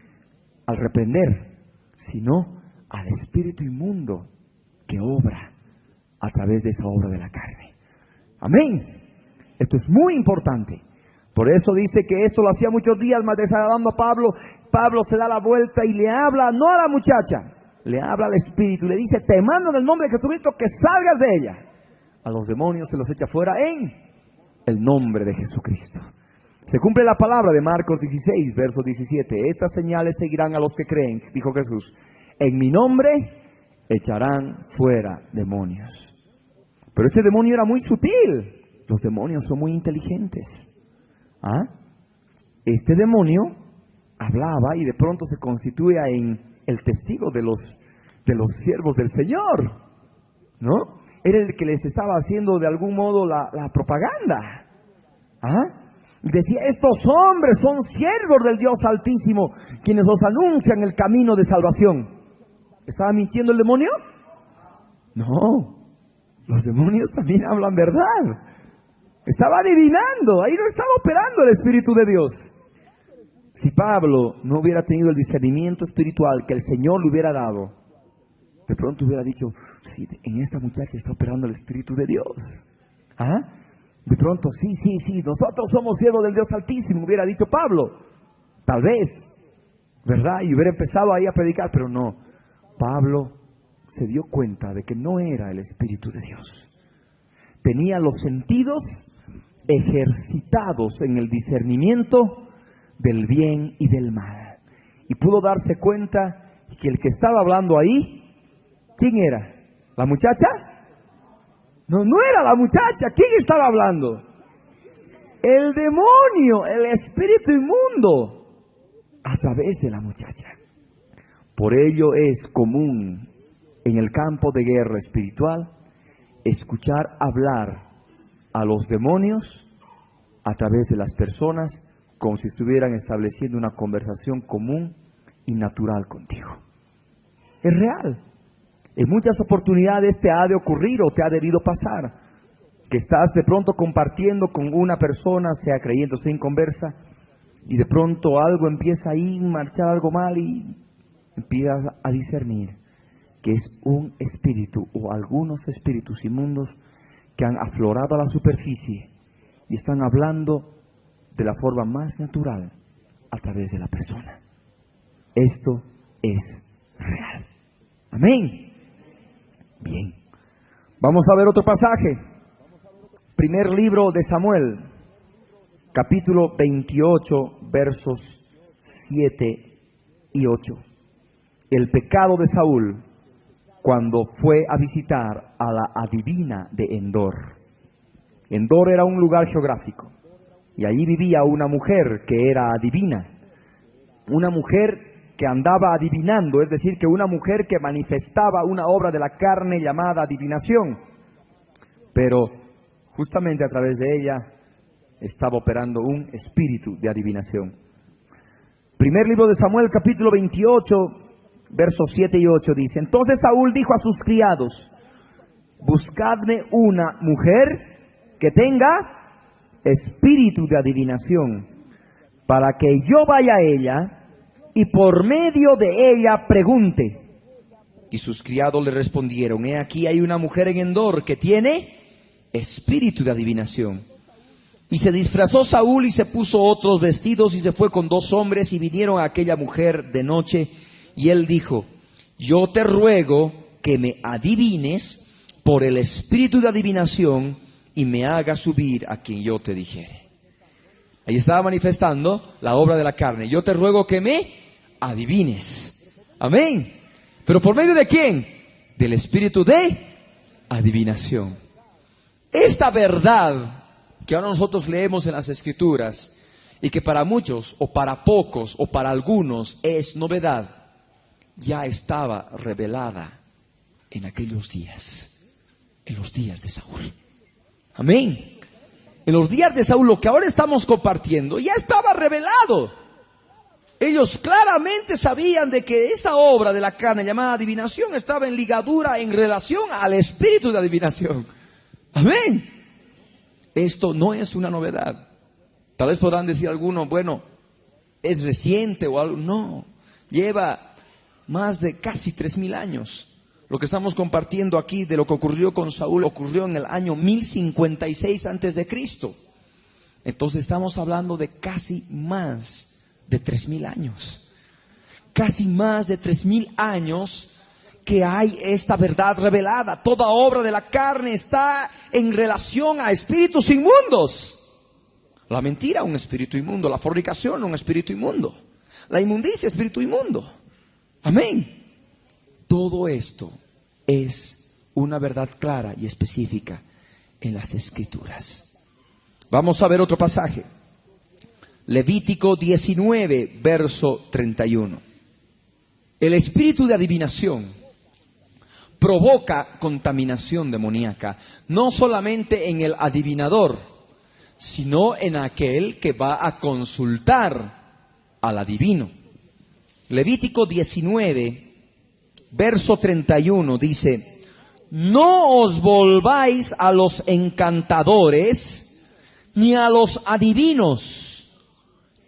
Speaker 4: Al reprender, sino al espíritu inmundo que obra a través de esa obra de la carne. Amén. Esto es muy importante. Por eso dice que esto lo hacía muchos días, más desagradando a Pablo. Pablo se da la vuelta y le habla, no a la muchacha, le habla al espíritu. Le dice, te mando en el nombre de Jesucristo que salgas de ella. A los demonios se los echa fuera en el nombre de Jesucristo. Se cumple la palabra de Marcos 16, verso 17. Estas señales seguirán a los que creen, dijo Jesús. En mi nombre echarán fuera demonios. Pero este demonio era muy sutil. Los demonios son muy inteligentes. Este demonio hablaba y de pronto se constituía en el testigo de los siervos del Señor, ¿no? Era el que les estaba haciendo de algún modo la propaganda. Decía, estos hombres son siervos del Dios Altísimo, quienes os anuncian el camino de salvación. ¿Estaba mintiendo el demonio? No. Los demonios también hablan verdad. Estaba adivinando, ahí no estaba operando el Espíritu de Dios. Si Pablo no hubiera tenido el discernimiento espiritual que el Señor le hubiera dado, de pronto hubiera dicho, sí, en esta muchacha está operando el Espíritu de Dios. De pronto, sí, nosotros somos siervos del Dios Altísimo, hubiera dicho Pablo. Tal vez, ¿verdad? Y hubiera empezado ahí a predicar, pero no. Pablo se dio cuenta de que no era el Espíritu de Dios. Tenía los sentidos ejercitados en el discernimiento del bien y del mal. Y pudo darse cuenta que el que estaba hablando ahí, ¿quién era? ¿La muchacha? No era la muchacha. ¿Quién estaba hablando? El demonio, el espíritu inmundo, a través de la muchacha. Por ello es común en el campo de guerra espiritual escuchar hablar a los demonios a través de las personas como si estuvieran estableciendo una conversación común y natural contigo. Es real. En muchas oportunidades te ha de ocurrir o te ha debido pasar que estás de pronto compartiendo con una persona, sea creyente o sea inconversa, y de pronto algo empieza ahí a marchar algo mal y empiezas a discernir que es un espíritu o algunos espíritus inmundos que han aflorado a la superficie y están hablando de la forma más natural a través de la persona. Esto es real. Amén. Bien. Vamos a ver otro pasaje. Primer libro de Samuel, capítulo 28, versos 7 y 8. El pecado de Saúl cuando fue a visitar a la adivina de Endor. Endor era un lugar geográfico y allí vivía una mujer que era adivina, una mujer que andaba adivinando, es decir, que una mujer que manifestaba una obra de la carne llamada adivinación, pero justamente a través de ella estaba operando un espíritu de adivinación. Primer libro de Samuel, capítulo 28, versos 7 y 8 dice: entonces Saúl dijo a sus criados: buscadme una mujer que tenga espíritu de adivinación, para que yo vaya a ella y por medio de ella pregunte. Y sus criados le respondieron: he aquí hay una mujer en Endor que tiene espíritu de adivinación. Y se disfrazó Saúl y se puso otros vestidos y se fue con 2 hombres y vinieron a aquella mujer de noche. Y él dijo: yo te ruego que me adivines por el espíritu de adivinación y me haga subir a quien yo te dijere. Ahí estaba manifestando la obra de la carne. Yo te ruego que me adivines. Amén. ¿Pero por medio de quién? Del espíritu de adivinación. Esta verdad que ahora nosotros leemos en las Escrituras y que para muchos o para pocos o para algunos es novedad, ya estaba revelada en aquellos días, en los días de Saúl. Amén. En los días de Saúl, lo que ahora estamos compartiendo ya estaba revelado. Ellos claramente sabían de que esta obra de la carne llamada adivinación estaba en ligadura, en relación al espíritu de adivinación. Amén. Esto no es una novedad. Tal vez podrán decir algunos, bueno, es reciente o algo. No, lleva más de casi 3000 años. Lo que estamos compartiendo aquí de lo que ocurrió con Saúl ocurrió en el año 1056 antes de Cristo. Entonces estamos hablando de casi más de 3000 años. Casi más de 3000 años que hay esta verdad revelada. Toda obra de la carne está en relación a espíritus inmundos. La mentira, un espíritu inmundo. La fornicación, un espíritu inmundo. La inmundicia, espíritu inmundo. Amén. Todo esto es una verdad clara y específica en las Escrituras. Vamos a ver otro pasaje. Levítico 19, verso 31. El espíritu de adivinación provoca contaminación demoníaca, no solamente en el adivinador, sino en aquel que va a consultar al adivino. Levítico 19, verso 31 dice: no os volváis a los encantadores ni a los adivinos,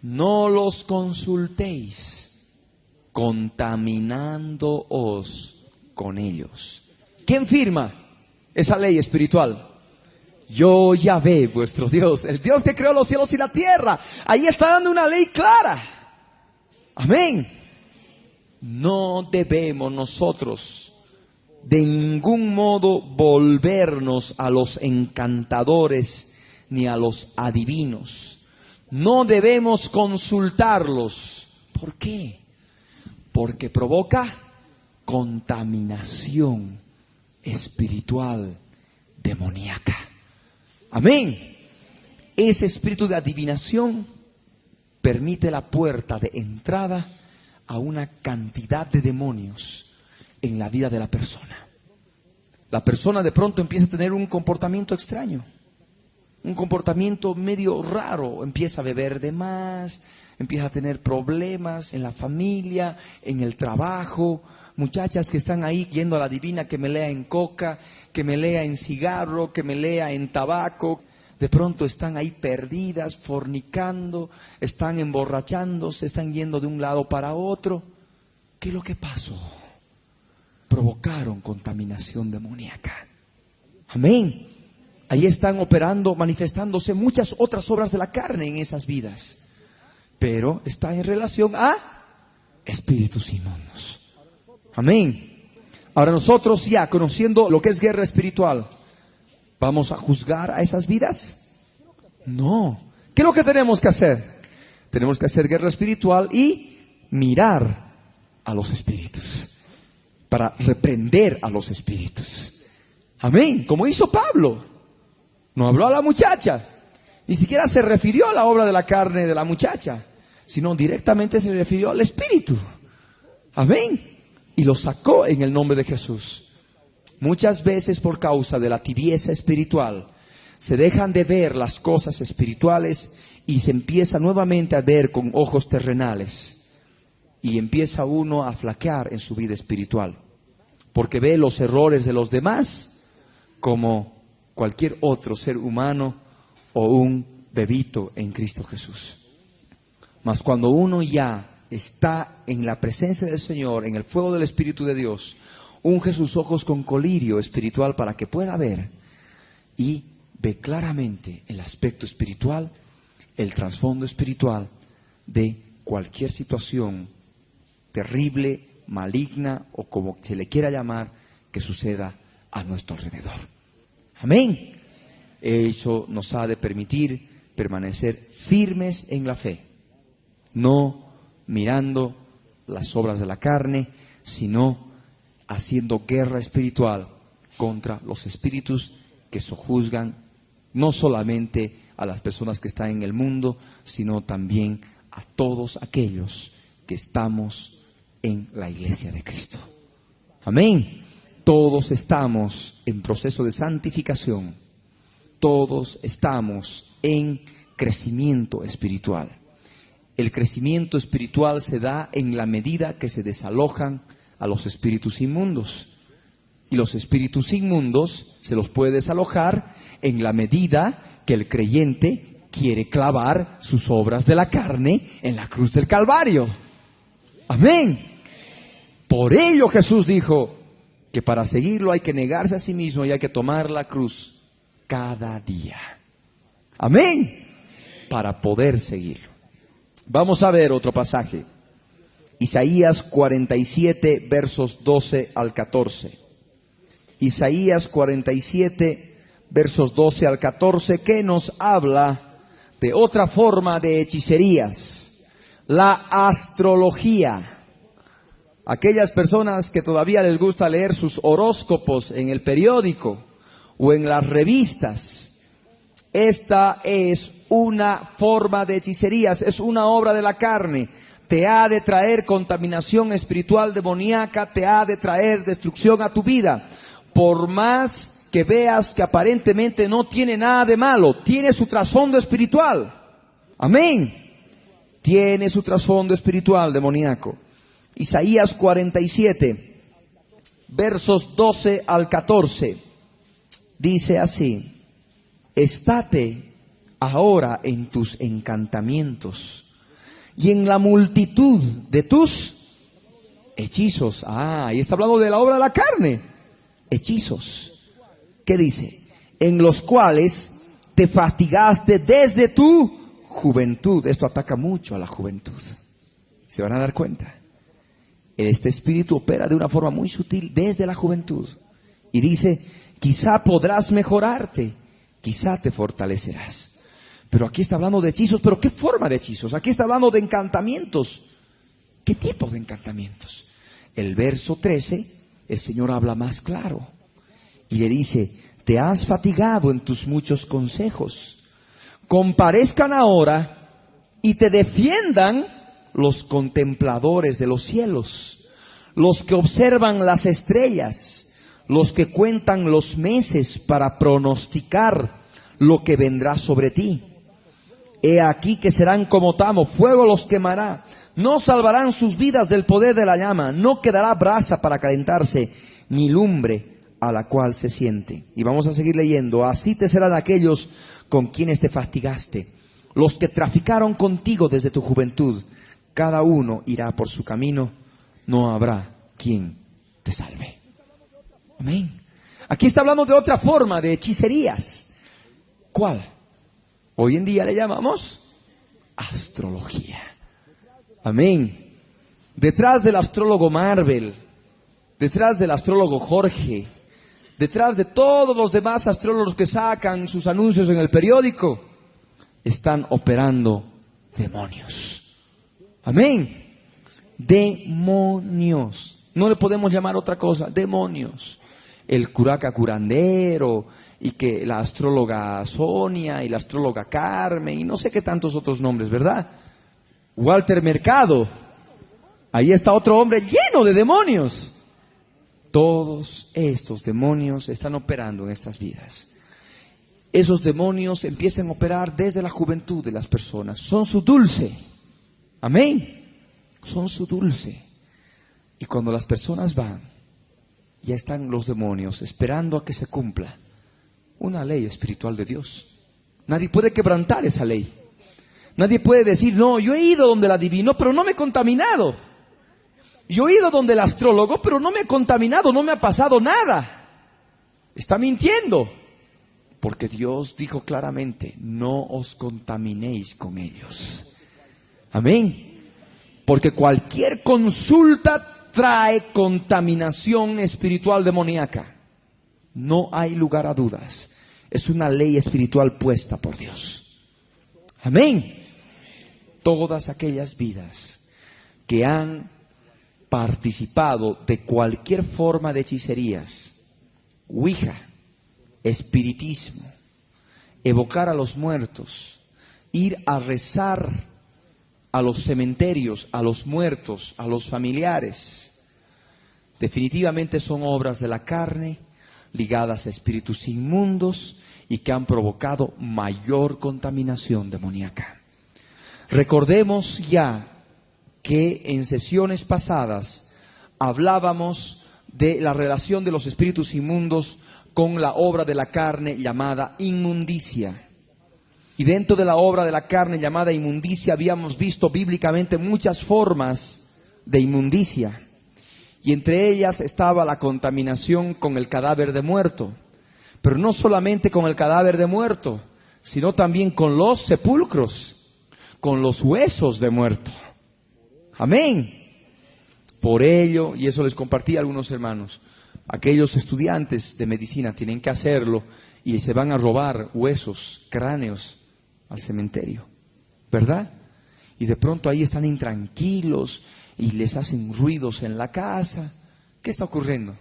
Speaker 4: no los consultéis, contaminándoos con ellos. ¿Quién firma esa ley espiritual? Yo, Yahvé, vuestro Dios, el Dios que creó los cielos y la tierra. Ahí está dando una ley clara. Amén. No debemos nosotros de ningún modo volvernos a los encantadores ni a los adivinos. No debemos consultarlos. ¿Por qué? Porque provoca contaminación espiritual demoníaca. Amén. Ese espíritu de adivinación permite la puerta de entrada a una cantidad de demonios en la vida de la persona. La persona de pronto empieza a tener un comportamiento extraño, un comportamiento medio raro, empieza a beber de más, empieza a tener problemas en la familia, en el trabajo. Muchachas que están ahí yendo a la divina que me lea en coca, que me lea en cigarro, que me lea en tabaco. De pronto están ahí perdidas, fornicando, están emborrachándose, están yendo de un lado para otro. ¿Qué es lo que pasó? Provocaron contaminación demoníaca. Amén. Ahí están operando, manifestándose muchas otras obras de la carne en esas vidas. Pero está en relación a espíritus inmundos. Amén. Ahora nosotros ya conociendo lo que es guerra espiritual, ¿vamos a juzgar a esas vidas? No. ¿Qué es lo que tenemos que hacer? Tenemos que hacer guerra espiritual y mirar a los espíritus, para reprender a los espíritus. Amén. Como hizo Pablo. No habló a la muchacha, ni siquiera se refirió a la obra de la carne de la muchacha, sino directamente se refirió al espíritu. Amén. Y lo sacó en el nombre de Jesús. Muchas veces por causa de la tibieza espiritual se dejan de ver las cosas espirituales y se empieza nuevamente a ver con ojos terrenales. Y empieza uno a flaquear en su vida espiritual, porque ve los errores de los demás como cualquier otro ser humano o un bebito en Cristo Jesús. Mas cuando uno ya está en la presencia del Señor, en el fuego del Espíritu de Dios, unge sus ojos con colirio espiritual para que pueda ver y ve claramente el aspecto espiritual, el trasfondo espiritual de cualquier situación terrible, maligna o como se le quiera llamar, que suceda a nuestro alrededor. Amén. Eso nos ha de permitir permanecer firmes en la fe, no mirando las obras de la carne, sino haciendo guerra espiritual contra los espíritus que sojuzgan no solamente a las personas que están en el mundo, sino también a todos aquellos que estamos en la iglesia de Cristo. Amén. Todos estamos en proceso de santificación. Todos estamos en crecimiento espiritual. El crecimiento espiritual se da en la medida que se desalojan a los espíritus inmundos. Y los espíritus inmundos se los puede desalojar en la medida que el creyente quiere clavar sus obras de la carne en la cruz del Calvario. Amén. Por ello Jesús dijo que para seguirlo hay que negarse a sí mismo y hay que tomar la cruz cada día. Amén. Para poder seguirlo. Vamos a ver otro pasaje. Isaías 47, versos 12 al 14. Isaías 47, versos 12 al 14, que nos habla de otra forma de hechicerías, la astrología. Aquellas personas que todavía les gusta leer sus horóscopos en el periódico o en las revistas, esta es una forma de hechicerías, es una obra de la carne. Te ha de traer contaminación espiritual demoníaca, te ha de traer destrucción a tu vida. Por más que veas que aparentemente no tiene nada de malo, tiene su trasfondo espiritual. Amén. Tiene su trasfondo espiritual demoníaco. Isaías 47, versos 12 al 14, dice así: estate ahora en tus encantamientos y en la multitud de tus hechizos. Ahí está hablando de la obra de la carne. Hechizos. ¿Qué dice? En los cuales te fatigaste desde tu juventud. Esto ataca mucho a la juventud. ¿Se van a dar cuenta? Este espíritu opera de una forma muy sutil desde la juventud. Y dice, quizá podrás mejorarte, quizá te fortalecerás. Pero aquí está hablando de hechizos. ¿Pero qué forma de hechizos? Aquí está hablando de encantamientos. ¿Qué tipo de encantamientos? El verso 13, el Señor habla más claro. Y le dice, te has fatigado en tus muchos consejos. Comparezcan ahora y te defiendan los contempladores de los cielos, los que observan las estrellas, los que cuentan los meses para pronosticar lo que vendrá sobre ti. He aquí que serán como tamo, fuego los quemará, no salvarán sus vidas del poder de la llama, no quedará brasa para calentarse, ni lumbre a la cual se siente. Y vamos a seguir leyendo, así te serán aquellos con quienes te fatigaste, los que traficaron contigo desde tu juventud. Cada uno irá por su camino, no habrá quien te salve. Amén. Aquí está hablando de otra forma de hechicerías. ¿Cuál? Hoy en día le llamamos astrología. Amén. Detrás del astrólogo Marvel, detrás del astrólogo Jorge, detrás de todos los demás astrólogos que sacan sus anuncios en el periódico, están operando demonios. Amén. Demonios. No le podemos llamar otra cosa. Demonios. El curaca curandero, y que la astróloga Sonia, y la astróloga Carmen, y no sé qué tantos otros nombres, ¿verdad? Walter Mercado. Ahí está otro hombre lleno de demonios. Todos estos demonios están operando en estas vidas. Esos demonios empiezan a operar desde la juventud de las personas. Son su dulce. Amén. Son su dulce. Y cuando las personas van, ya están los demonios esperando a que se cumpla una ley espiritual de Dios. Nadie puede quebrantar esa ley. Nadie puede decir, no, yo he ido donde el adivino, pero no me he contaminado. Yo he ido donde el astrólogo, pero no me he contaminado, no me ha pasado nada. Está mintiendo. Porque Dios dijo claramente, no os contaminéis con ellos. Amén. Porque cualquier consulta trae contaminación espiritual demoníaca. No hay lugar a dudas. Es una ley espiritual puesta por Dios. Amén. Todas aquellas vidas que han participado de cualquier forma de hechicerías, ouija, espiritismo, evocar a los muertos, ir a rezar a los cementerios, a los muertos, a los familiares, definitivamente son obras de la carne, ligadas a espíritus inmundos y que han provocado mayor contaminación demoníaca. Recordemos ya que en sesiones pasadas hablábamos de la relación de los espíritus inmundos con la obra de la carne llamada inmundicia. Y dentro de la obra de la carne llamada inmundicia habíamos visto bíblicamente muchas formas de inmundicia. Y entre ellas estaba la contaminación con el cadáver de muerto. Pero no solamente con el cadáver de muerto, sino también con los sepulcros, con los huesos de muerto. Amén. Por ello, y eso les compartí a algunos hermanos, aquellos estudiantes de medicina tienen que hacerlo y se van a robar huesos, cráneos al cementerio, ¿verdad? Y de pronto ahí están intranquilos y les hacen ruidos en la casa. ¿Qué está ocurriendo?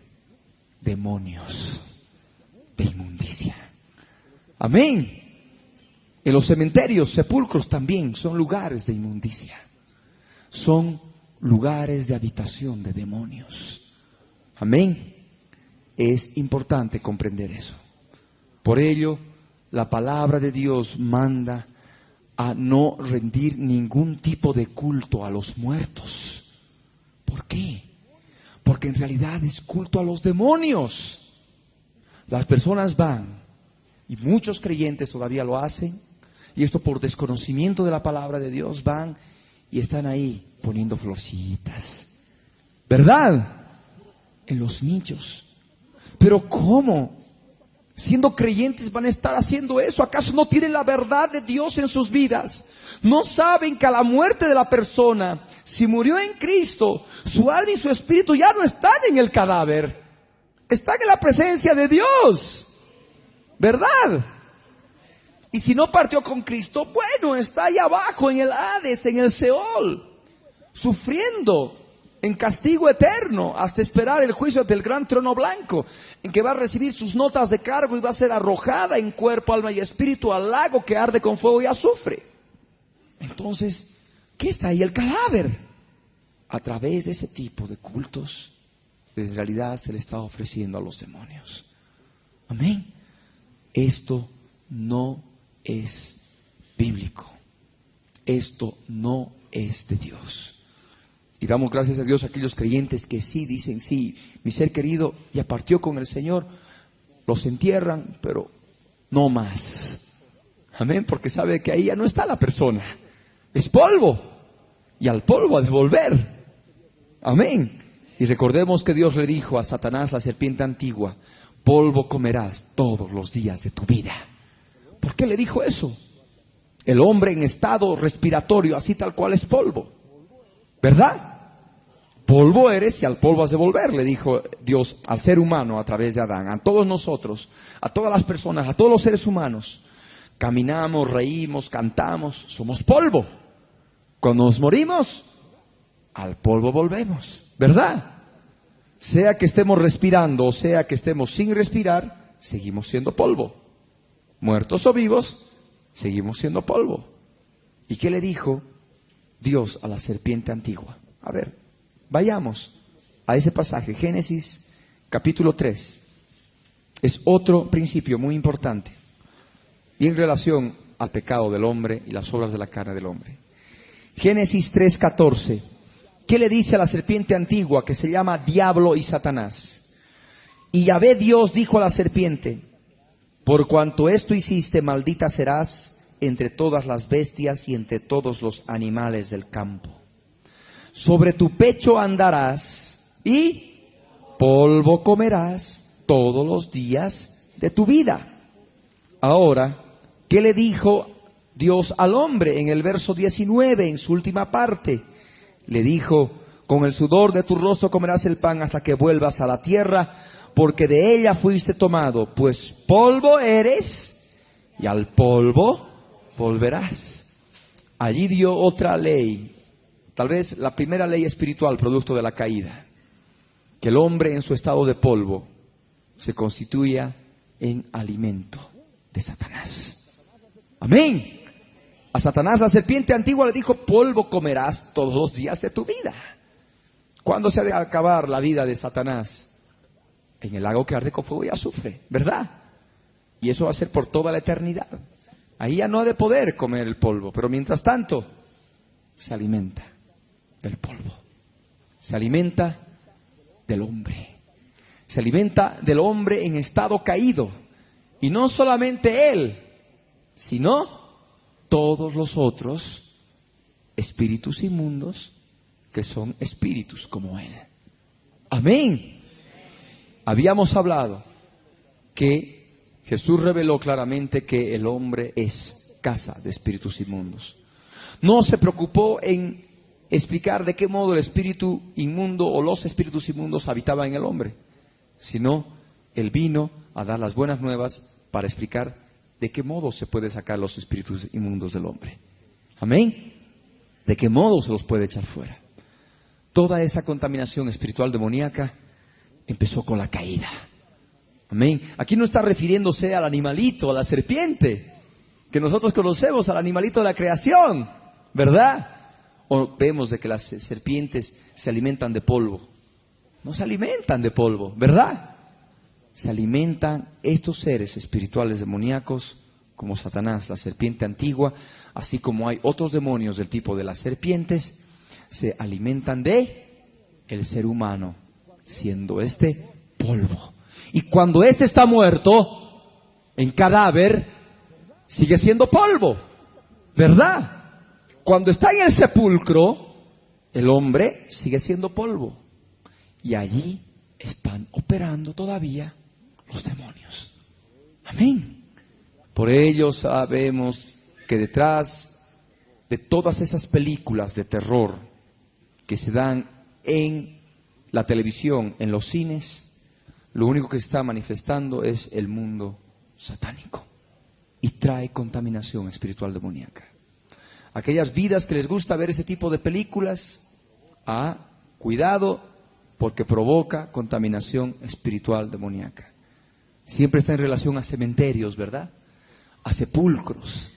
Speaker 4: Demonios de inmundicia. Amén. En los cementerios, sepulcros también son lugares de inmundicia. Son lugares de habitación de demonios. Amén. Es importante comprender eso. Por ello, la palabra de Dios manda a no rendir ningún tipo de culto a los muertos. ¿Por qué? Porque en realidad es culto a los demonios. Las personas van, y muchos creyentes todavía lo hacen, y esto por desconocimiento de la palabra de Dios, van y están ahí poniendo florcitas, ¿verdad? En los nichos. Pero ¿cómo? Siendo creyentes van a estar haciendo eso. ¿Acaso no tienen la verdad de Dios en sus vidas? ¿No saben que a la muerte de la persona, si murió en Cristo, su alma y su espíritu ya no están en el cadáver? Están en la presencia de Dios, ¿verdad? Y si no partió con Cristo, bueno, está ahí abajo en el Hades, en el Seol, sufriendo en castigo eterno hasta esperar el juicio del gran trono blanco, en que va a recibir sus notas de cargo y va a ser arrojada en cuerpo, alma y espíritu al lago que arde con fuego y azufre. Entonces, ¿qué está ahí? El cadáver. A través de ese tipo de cultos, en realidad se le está ofreciendo a los demonios. Amén. Esto no es bíblico. Esto no es de Dios. Y damos gracias a Dios a aquellos creyentes que sí dicen, sí, mi ser querido ya partió con el Señor, los entierran, pero no más. Amén, porque sabe que ahí ya no está la persona, es polvo, y al polvo a devolver. Amén. Y recordemos que Dios le dijo a Satanás, la serpiente antigua, polvo comerás todos los días de tu vida. ¿Por qué le dijo eso? El hombre en estado respiratorio, así tal cual es polvo, ¿verdad? Polvo eres y al polvo has de volver, le dijo Dios al ser humano a través de Adán, a todos nosotros, a todas las personas, a todos los seres humanos. Caminamos, reímos, cantamos, somos polvo. Cuando nos morimos, al polvo volvemos, ¿verdad? Sea que estemos respirando o sea que estemos sin respirar, seguimos siendo polvo. Muertos o vivos, seguimos siendo polvo. ¿Y qué le dijo Dios a la serpiente antigua? A ver, vayamos a ese pasaje, Génesis capítulo 3. Es otro principio muy importante y en relación al pecado del hombre y las obras de la carne del hombre. Génesis 3:14. ¿Qué le dice a la serpiente antigua que se llama Diablo y Satanás? Y Yahvé Dios dijo a la serpiente, por cuanto esto hiciste, maldita serás entre todas las bestias y entre todos los animales del campo. Sobre tu pecho andarás y polvo comerás todos los días de tu vida. Ahora, ¿qué le dijo Dios al hombre en el verso 19, en su última parte? Le dijo, con el sudor de tu rostro comerás el pan hasta que vuelvas a la tierra, porque de ella fuiste tomado, pues polvo eres y al polvo volverás. Allí dio otra ley, tal vez la primera ley espiritual producto de la caída, que el hombre en su estado de polvo se constituya en alimento de Satanás. Amén. A Satanás la serpiente antigua le dijo, polvo comerás todos los días de tu vida. ¿Cuándo se ha de acabar la vida de Satanás? En el lago que arde con fuego y azufre, ¿verdad? Y eso va a ser por toda la eternidad. Ahí ya no ha de poder comer el polvo, pero mientras tanto se alimenta del polvo. Se alimenta del hombre. Se alimenta del hombre en estado caído. Y no solamente él, sino todos los otros espíritus inmundos que son espíritus como él. Amén. Habíamos hablado que Jesús reveló claramente que el hombre es casa de espíritus inmundos. No se preocupó en explicar de qué modo el espíritu inmundo o los espíritus inmundos habitaban en el hombre, sino él vino a dar las buenas nuevas para explicar de qué modo se puede sacar los espíritus inmundos del hombre. Amén. De qué modo se los puede echar fuera. Toda esa contaminación espiritual demoníaca empezó con la caída. Amén. Aquí no está refiriéndose al animalito, a la serpiente, que nosotros conocemos, al animalito de la creación, ¿verdad? O vemos de que las serpientes se alimentan de polvo. No se alimentan de polvo, ¿verdad? Se alimentan estos seres espirituales demoníacos, como Satanás, la serpiente antigua, así como hay otros demonios del tipo de las serpientes, se alimentan de el ser humano, siendo este polvo. Y cuando este está muerto, en cadáver, sigue siendo polvo, ¿verdad? Cuando está en el sepulcro, el hombre sigue siendo polvo. Y allí están operando todavía los demonios. Amén. Por ello sabemos que detrás de todas esas películas de terror que se dan en la televisión, en los cines, lo único que se está manifestando es el mundo satánico y trae contaminación espiritual demoníaca. Aquellas vidas que les gusta ver ese tipo de películas, cuidado, porque provoca contaminación espiritual demoníaca. Siempre está en relación a cementerios, ¿verdad? A sepulcros.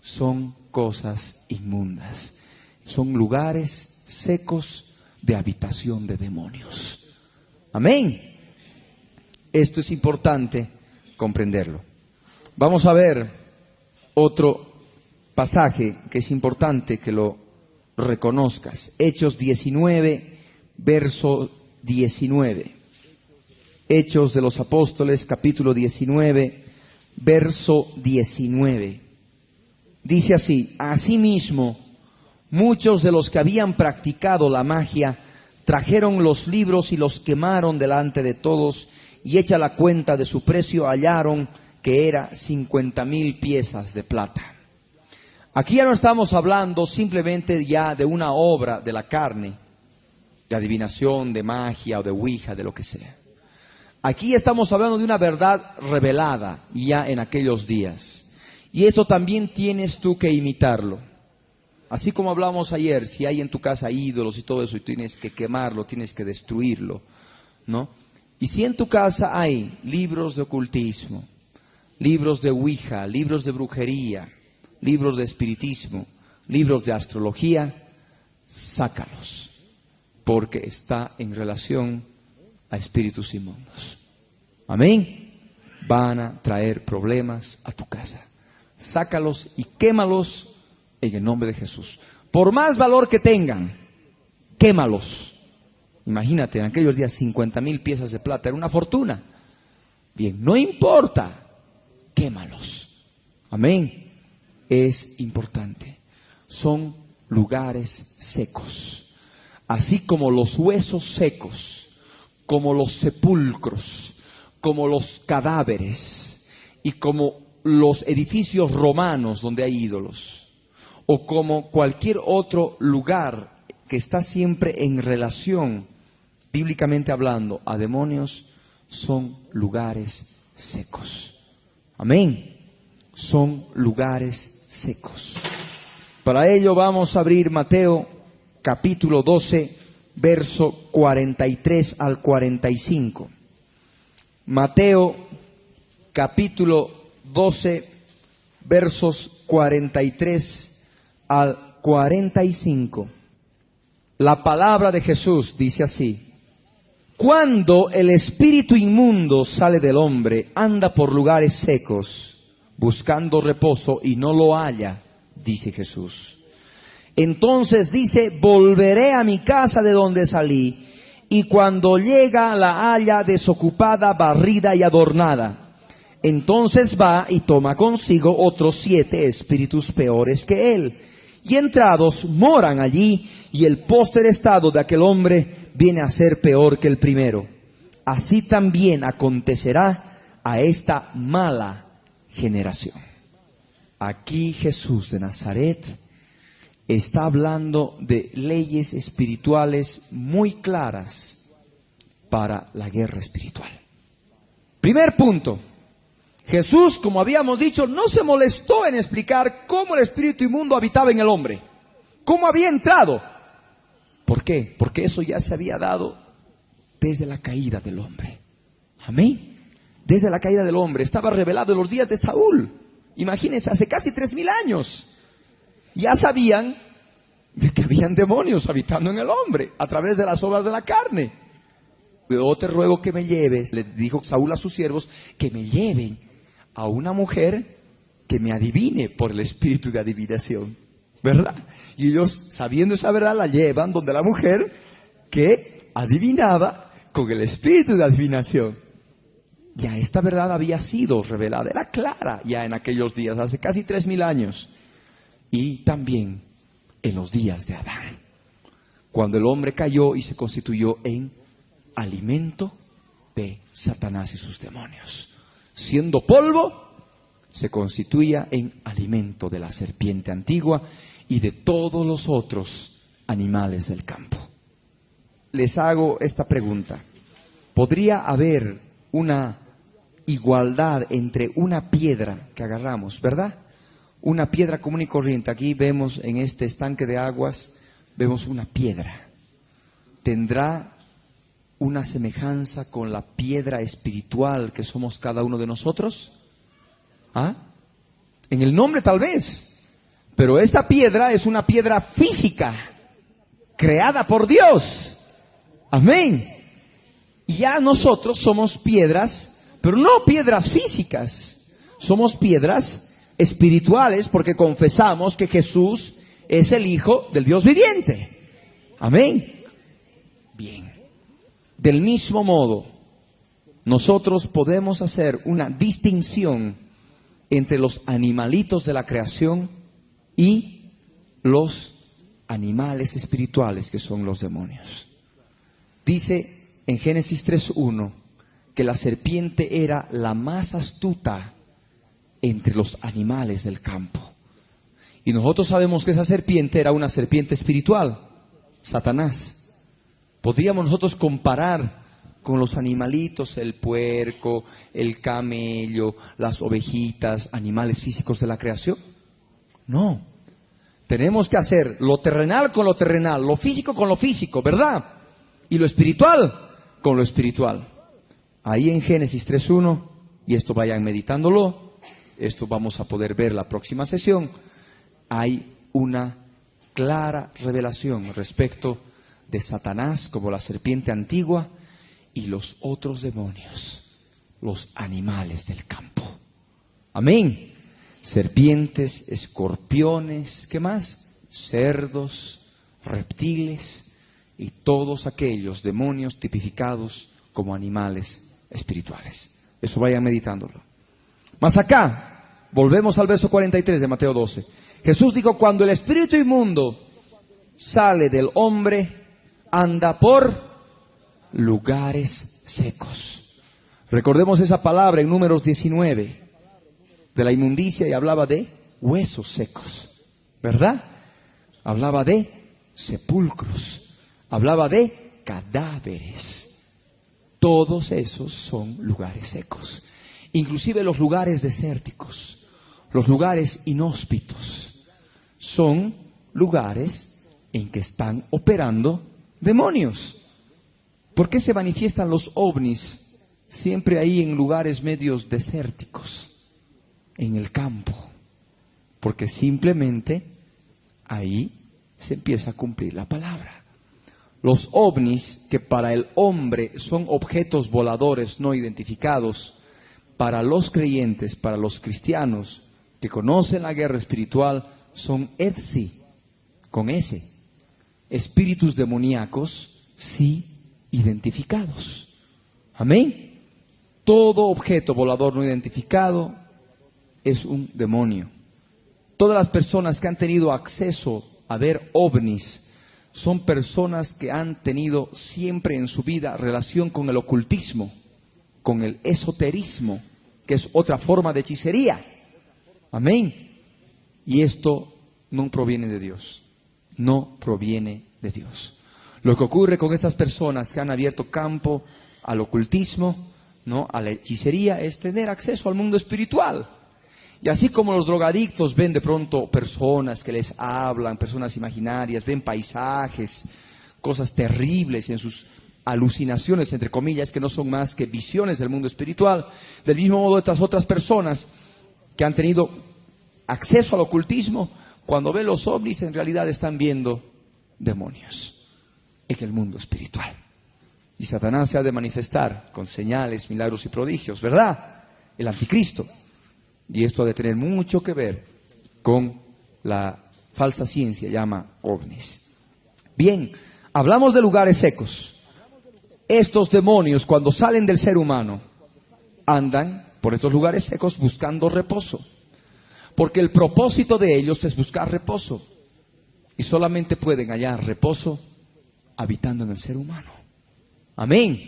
Speaker 4: Son cosas inmundas. Son lugares secos de habitación de demonios. Amén. Esto es importante comprenderlo. Vamos a ver otro pasaje que es importante que lo reconozcas. Hechos 19, verso 19. Hechos de los Apóstoles, capítulo 19, verso 19. Dice así: asimismo, muchos de los que habían practicado la magia trajeron los libros y los quemaron delante de todos, y hecha la cuenta de su precio hallaron que era 50,000 piezas de plata. Aquí ya no estamos hablando simplemente ya de una obra de la carne, de adivinación, de magia o de ouija, de lo que sea. Aquí estamos hablando de una verdad revelada ya en aquellos días. Y eso también tienes tú que imitarlo. Así como hablamos ayer, si hay en tu casa ídolos y todo eso, y tienes que quemarlo, tienes que destruirlo, ¿no? Y si en tu casa hay libros de ocultismo, libros de ouija, libros de brujería, libros de espiritismo, libros de astrología, sácalos, porque está en relación a espíritus inmundos. Amén. Van a traer problemas a tu casa. Sácalos y quémalos en el nombre de Jesús. Por más valor que tengan, quémalos. Imagínate, en aquellos días 50,000 piezas de plata, era una fortuna. Bien, no importa, quémalos. Amén. Es importante. Son lugares secos. Así como los huesos secos, como los sepulcros, como los cadáveres y como los edificios romanos donde hay ídolos, o como cualquier otro lugar que está siempre en relación, bíblicamente hablando, a demonios, son lugares secos. Amén. Son lugares secos. Para ello vamos a abrir Mateo capítulo 12, verso 43 al 45. Mateo capítulo 12, versos 43 al 45. La palabra de Jesús dice así: cuando el espíritu inmundo sale del hombre, anda por lugares secos, buscando reposo y no lo halla, dice Jesús. Entonces dice: volveré a mi casa de donde salí, y cuando llega la halla desocupada, barrida y adornada. Entonces va y toma consigo otros 7 espíritus peores que él, y entrados moran allí, y el póster estado de aquel hombre viene a ser peor que el primero. Así también acontecerá a esta mala generación. Aquí Jesús de Nazaret está hablando de leyes espirituales muy claras para la guerra espiritual. Primer punto: Jesús, como habíamos dicho, no se molestó en explicar cómo el espíritu inmundo habitaba en el hombre, cómo había entrado. ¿Por qué? Porque eso ya se había dado desde la caída del hombre. Amén. Desde la caída del hombre. Estaba revelado en los días de Saúl. Imagínense, hace casi 3000 años. Ya sabían de que habían demonios habitando en el hombre a través de las obras de la carne. Yo te ruego que me lleves, le dijo Saúl a sus siervos, que me lleven a una mujer que me adivine por el espíritu de adivinación. ¿Verdad? Y ellos, sabiendo esa verdad, la llevan donde la mujer que adivinaba con el espíritu de adivinación. Ya esta verdad había sido revelada, era clara ya en aquellos días, hace casi 3000 años. Y también en los días de Adán, cuando el hombre cayó y se constituyó en alimento de Satanás y sus demonios. Siendo polvo, se constituía en alimento de la serpiente antigua y de todos los otros animales del campo. Les hago esta pregunta: ¿podría haber una igualdad entre una piedra que agarramos, verdad? Una piedra común y corriente. Aquí vemos en este estanque de aguas, vemos una piedra. ¿Tendrá una semejanza con la piedra espiritual que somos cada uno de nosotros? ¿Ah? En el nombre tal vez. Pero esta piedra es una piedra física, creada por Dios. Amén. Y ya nosotros somos piedras, pero no piedras físicas. Somos piedras espirituales porque confesamos que Jesús es el Hijo del Dios viviente. Amén. Bien. Del mismo modo, nosotros podemos hacer una distinción entre los animalitos de la creación y los animales espirituales que son los demonios. Dice en Génesis 3:1 que la serpiente era la más astuta entre los animales del campo. Y nosotros sabemos que esa serpiente era una serpiente espiritual, Satanás. ¿Podríamos nosotros comparar con los animalitos, el puerco, el camello, las ovejitas, animales físicos de la creación? No. Tenemos que hacer lo terrenal con lo terrenal, lo físico con lo físico, ¿verdad? Y lo espiritual con lo espiritual. Ahí en Génesis 3:1, y esto vayan meditándolo, esto vamos a poder ver la próxima sesión, hay una clara revelación respecto de Satanás como la serpiente antigua y los otros demonios, los animales del campo. Amén. Serpientes, escorpiones, ¿qué más? Cerdos, reptiles y todos aquellos demonios tipificados como animales espirituales. Eso vayan meditándolo. Más acá, volvemos al verso 43 de Mateo 12. Jesús dijo: cuando el espíritu inmundo sale del hombre, anda por lugares secos. Recordemos esa palabra en Números 19, de la inmundicia, y hablaba de huesos secos, ¿verdad? Hablaba de sepulcros, hablaba de cadáveres. Todos esos son lugares secos. Inclusive los lugares desérticos, los lugares inhóspitos, son lugares en que están operando demonios. ¿Por qué se manifiestan los ovnis siempre ahí en lugares medios desérticos, en el campo? Porque simplemente ahí se empieza a cumplir la palabra. Los ovnis, que para el hombre son objetos voladores no identificados, para los creyentes, para los cristianos que conocen la guerra espiritual, son ETSI, con S, espíritus demoníacos sí identificados. Amén. Todo objeto volador no identificado es un demonio. Todas las personas que han tenido acceso a ver ovnis son personas que han tenido siempre en su vida relación con el ocultismo, con el esoterismo, que es otra forma de hechicería. Amén. Y esto no proviene de Dios. No proviene de Dios. Lo que ocurre con estas personas que han abierto campo al ocultismo, ¿no?, a la hechicería, es tener acceso al mundo espiritual. Y así como los drogadictos ven de pronto personas que les hablan, personas imaginarias, ven paisajes, cosas terribles en sus alucinaciones, entre comillas, que no son más que visiones del mundo espiritual, del mismo modo estas otras personas que han tenido acceso al ocultismo, cuando ven los ovnis en realidad están viendo demonios en el mundo espiritual. Y Satanás se ha de manifestar con señales, milagros y prodigios, ¿verdad? El anticristo. Y esto ha de tener mucho que ver con la falsa ciencia, llama ovnis. Bien, hablamos de lugares secos. Estos demonios, cuando salen del ser humano, andan por estos lugares secos buscando reposo. Porque el propósito de ellos es buscar reposo. Y solamente pueden hallar reposo habitando en el ser humano. Amén.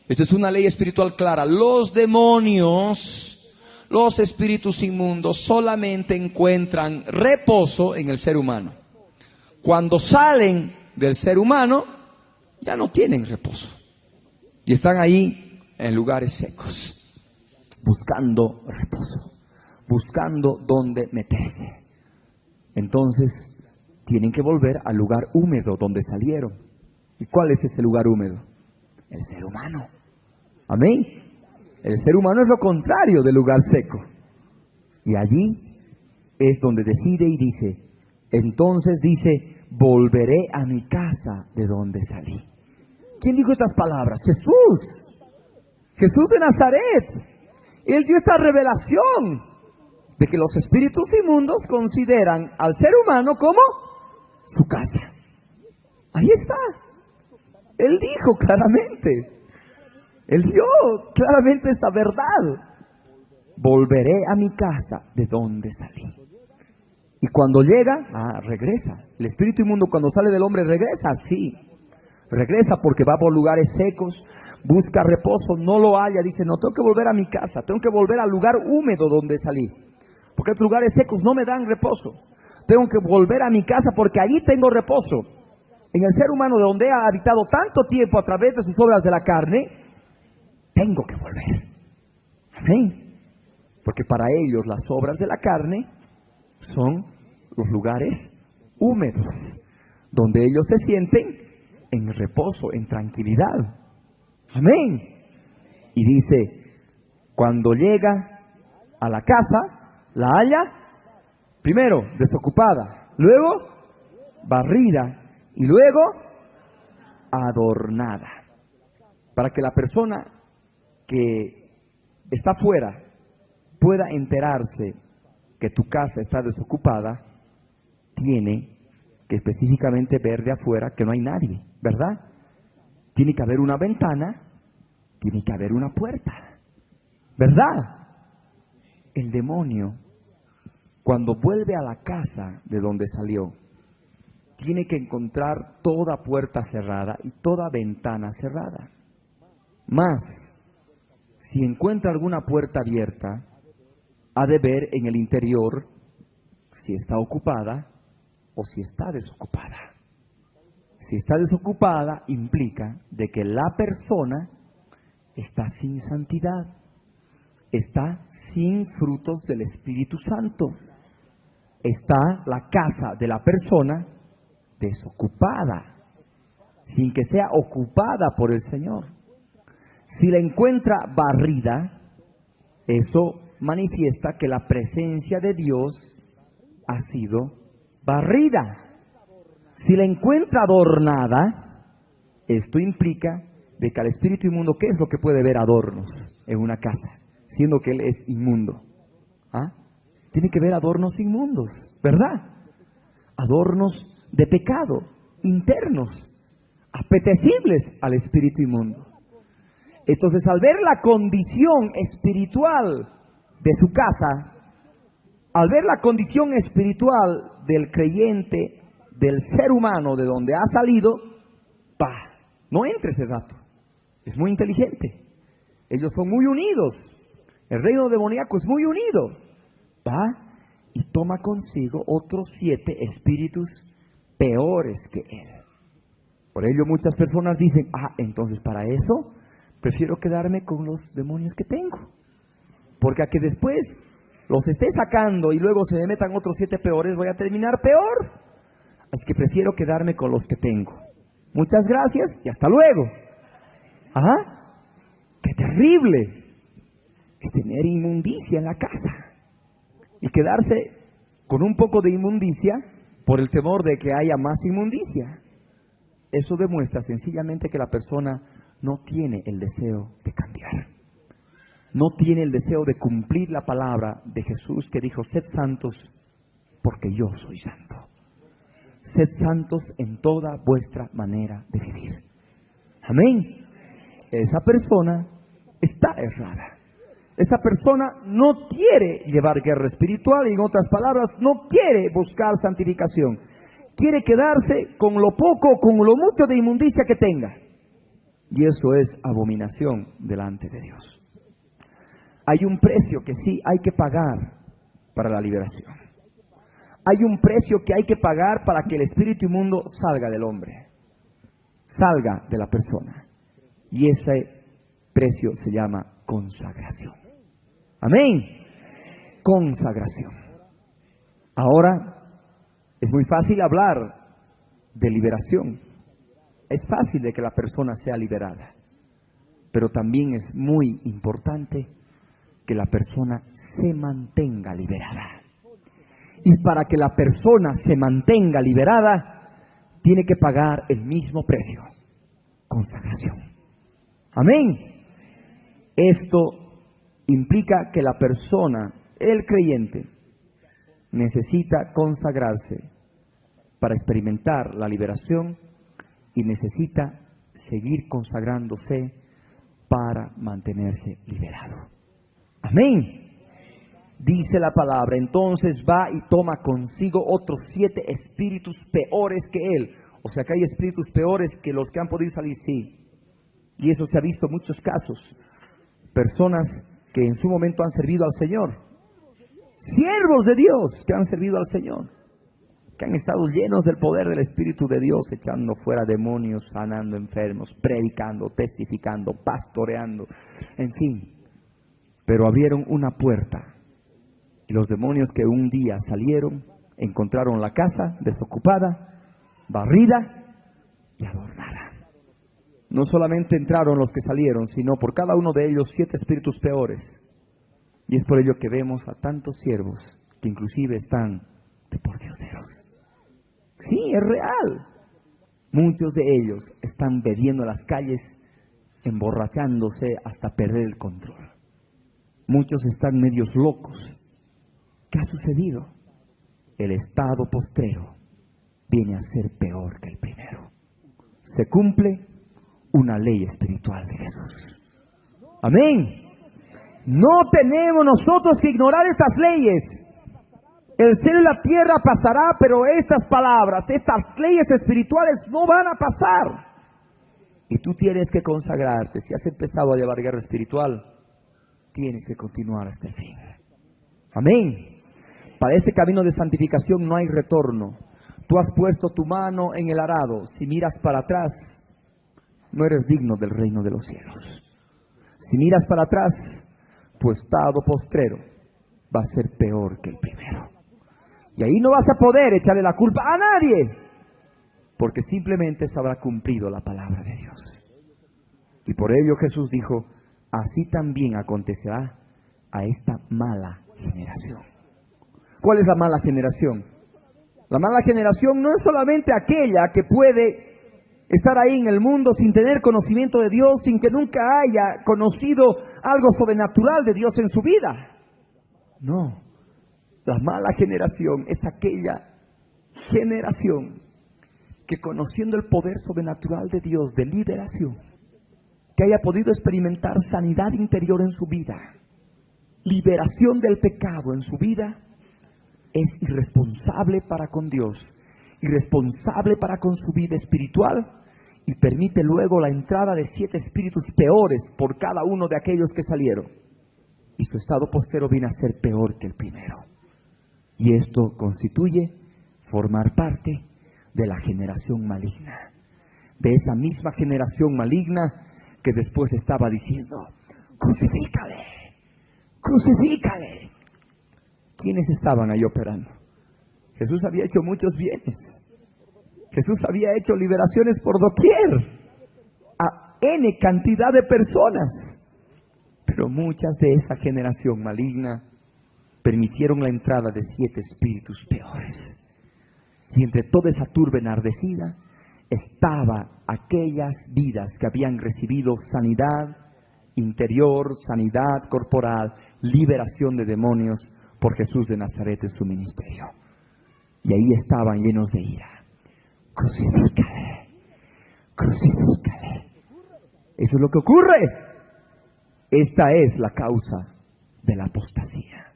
Speaker 4: Esta es una ley espiritual clara. Los demonios, los espíritus inmundos, solamente encuentran reposo en el ser humano. Cuando salen del ser humano, ya no tienen reposo. Y están ahí en lugares secos, buscando reposo, buscando dónde meterse. Entonces, tienen que volver al lugar húmedo donde salieron. ¿Y cuál es ese lugar húmedo? El ser humano. Amén. El ser humano es lo contrario del lugar seco. Y allí es donde decide y dice, entonces dice, volveré a mi casa de donde salí. ¿Quién dijo estas palabras? Jesús. Jesús de Nazaret. Él dio esta revelación de que los espíritus inmundos consideran al ser humano como su casa. Ahí está. Él dijo claramente. Él dio claramente esta verdad. Volveré a mi casa de donde salí. Y cuando llega, regresa. El espíritu inmundo cuando sale del hombre regresa, sí. Regresa porque va por lugares secos, busca reposo, no lo halla, dice, no, tengo que volver a mi casa, tengo que volver al lugar húmedo donde salí. Porque estos lugares secos no me dan reposo. Tengo que volver a mi casa porque allí tengo reposo. En el ser humano de donde he habitado tanto tiempo a través de sus obras de la carne, tengo que volver. Amén. Porque para ellos las obras de la carne son los lugares húmedos, donde ellos se sienten en reposo, en tranquilidad. Amén. Y dice, cuando llega a la casa, la halla, primero desocupada, luego barrida y luego adornada. Para que la persona que está fuera pueda enterarse que tu casa está desocupada, tiene que específicamente ver de afuera que no hay nadie, ¿verdad? Tiene que haber una ventana, tiene que haber una puerta, ¿verdad? El demonio, cuando vuelve a la casa de donde salió, tiene que encontrar toda puerta cerrada y toda ventana cerrada. Más, si encuentra alguna puerta abierta, ha de ver en el interior si está ocupada o si está desocupada. Si está desocupada, implica de que la persona está sin santidad, está sin frutos del Espíritu Santo. Está la casa de la persona desocupada, sin que sea ocupada por el Señor. Si la encuentra barrida, eso manifiesta que la presencia de Dios ha sido barrida. Si la encuentra adornada, esto implica de que al espíritu inmundo, ¿qué es lo que puede ver adornos en una casa? Siendo que él es inmundo. ¿Ah? Tiene que ver adornos inmundos, ¿verdad? Adornos de pecado, internos, apetecibles al espíritu inmundo. Entonces, al ver la condición espiritual de su casa, al ver la condición espiritual del creyente, del ser humano, de donde ha salido, no entres ese rato. Es muy inteligente. Ellos son muy unidos. El reino demoníaco es muy unido. Va y toma consigo otros 7 espíritus peores que él. Por ello muchas personas dicen, entonces para eso prefiero quedarme con los demonios que tengo. Porque a que después los esté sacando y luego se me metan otros 7 peores, voy a terminar peor. Así que prefiero quedarme con los que tengo. Muchas gracias y hasta luego. ¡Qué terrible es tener inmundicia en la casa! Y quedarse con un poco de inmundicia por el temor de que haya más inmundicia. Eso demuestra sencillamente que la persona no tiene el deseo de cambiar. No tiene el deseo de cumplir la palabra de Jesús que dijo, sed santos porque yo soy santo. Sed santos en toda vuestra manera de vivir. Amén. Esa persona está errada. Esa persona no quiere llevar guerra espiritual y, en otras palabras, no quiere buscar santificación. Quiere quedarse con lo poco, con lo mucho de inmundicia que tenga. Y eso es abominación delante de Dios. Hay un precio que sí hay que pagar para la liberación. Hay un precio que hay que pagar para que el espíritu inmundo salga del hombre, salga de la persona. Y ese precio se llama consagración. Amén. Consagración. Ahora, es muy fácil hablar de liberación. Es fácil de que la persona sea liberada. Pero también es muy importante que la persona se mantenga liberada. Y para que la persona se mantenga liberada, tiene que pagar el mismo precio. Consagración. Amén. Esto implica que la persona, el creyente, necesita consagrarse para experimentar la liberación y necesita seguir consagrándose para mantenerse liberado. Amén. Dice la palabra, entonces va y toma consigo otros 7 espíritus peores que él. O sea que hay espíritus peores que los que han podido salir, sí. Y eso se ha visto en muchos casos. Personas que en su momento han servido al Señor. Siervos de Dios que han servido al Señor. Que han estado llenos del poder del Espíritu de Dios, echando fuera demonios, sanando enfermos, predicando, testificando, pastoreando, en fin. Pero abrieron una puerta. Y los demonios que un día salieron, encontraron la casa desocupada, barrida y adornada. No solamente entraron los que salieron, sino por cada uno de ellos 7 espíritus peores. Y es por ello que vemos a tantos siervos que inclusive están de pordioseros. Sí, es real. Muchos de ellos están bebiendo en las calles, emborrachándose hasta perder el control. Muchos están medios locos. ¿Qué ha sucedido? El estado postrero viene a ser peor que el primero. Se cumple una ley espiritual de Jesús. Amén. No tenemos nosotros que ignorar estas leyes. El cielo y la tierra pasará, pero estas palabras, estas leyes espirituales no van a pasar. Y tú tienes que consagrarte. Si has empezado a llevar guerra espiritual, tienes que continuar hasta el fin. Amén. Para ese camino de santificación no hay retorno. Tú has puesto tu mano en el arado. Si miras para atrás, no eres digno del reino de los cielos. Si miras para atrás, tu estado postrero va a ser peor que el primero. Y ahí no vas a poder echarle la culpa a nadie, porque simplemente se habrá cumplido la palabra de Dios. Y por ello Jesús dijo, así también acontecerá a esta mala generación. ¿Cuál es la mala generación? La mala generación no es solamente aquella que puede estar ahí en el mundo sin tener conocimiento de Dios, sin que nunca haya conocido algo sobrenatural de Dios en su vida. No, la mala generación es aquella generación que, conociendo el poder sobrenatural de Dios de liberación, que haya podido experimentar sanidad interior en su vida, liberación del pecado en su vida, es irresponsable para con Dios, irresponsable para con su vida espiritual, y permite luego la entrada de 7 espíritus peores por cada uno de aquellos que salieron. Y su estado postero viene a ser peor que el primero. Y esto constituye formar parte de la generación maligna. De esa misma generación maligna que después estaba diciendo, crucifícale, crucifícale. ¿Quiénes estaban ahí operando? Jesús había hecho muchos bienes. Jesús había hecho liberaciones por doquier a N cantidad de personas. Pero muchas de esa generación maligna permitieron la entrada de 7 espíritus peores. Y entre toda esa turba enardecida estaba aquellas vidas que habían recibido sanidad interior, sanidad corporal, liberación de demonios por Jesús de Nazaret en su ministerio. Y ahí estaban llenos de ira. Crucifícale, crucifícale. Eso es lo que ocurre. Esta es la causa de la apostasía,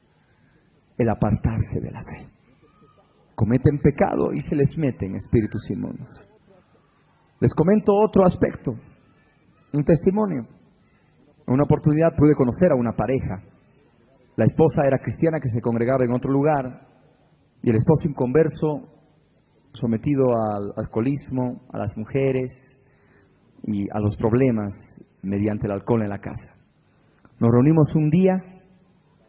Speaker 4: el apartarse de la fe. Cometen pecado y se les meten espíritus inmundos. Les comento otro aspecto, un testimonio. En una oportunidad pude conocer a una pareja. La esposa era cristiana que se congregaba en otro lugar y el esposo inconverso, sometido al alcoholismo, a las mujeres y a los problemas mediante el alcohol en la casa. Nos reunimos un día,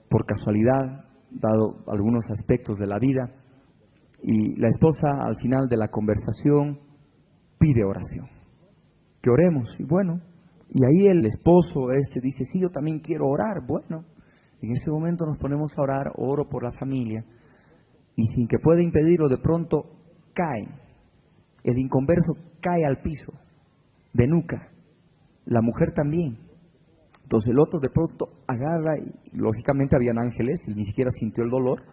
Speaker 4: por casualidad, dado algunos aspectos de la vida, y la esposa al final de la conversación pide oración. Que oremos, y bueno, y ahí el esposo dice, sí, yo también quiero orar. Bueno, en ese momento nos ponemos a orar, oro por la familia, y sin que pueda impedirlo, de pronto cae. El inconverso cae al piso, de nuca. La mujer también. Entonces el otro de pronto agarra, y lógicamente habían ángeles, y ni siquiera sintió el dolor,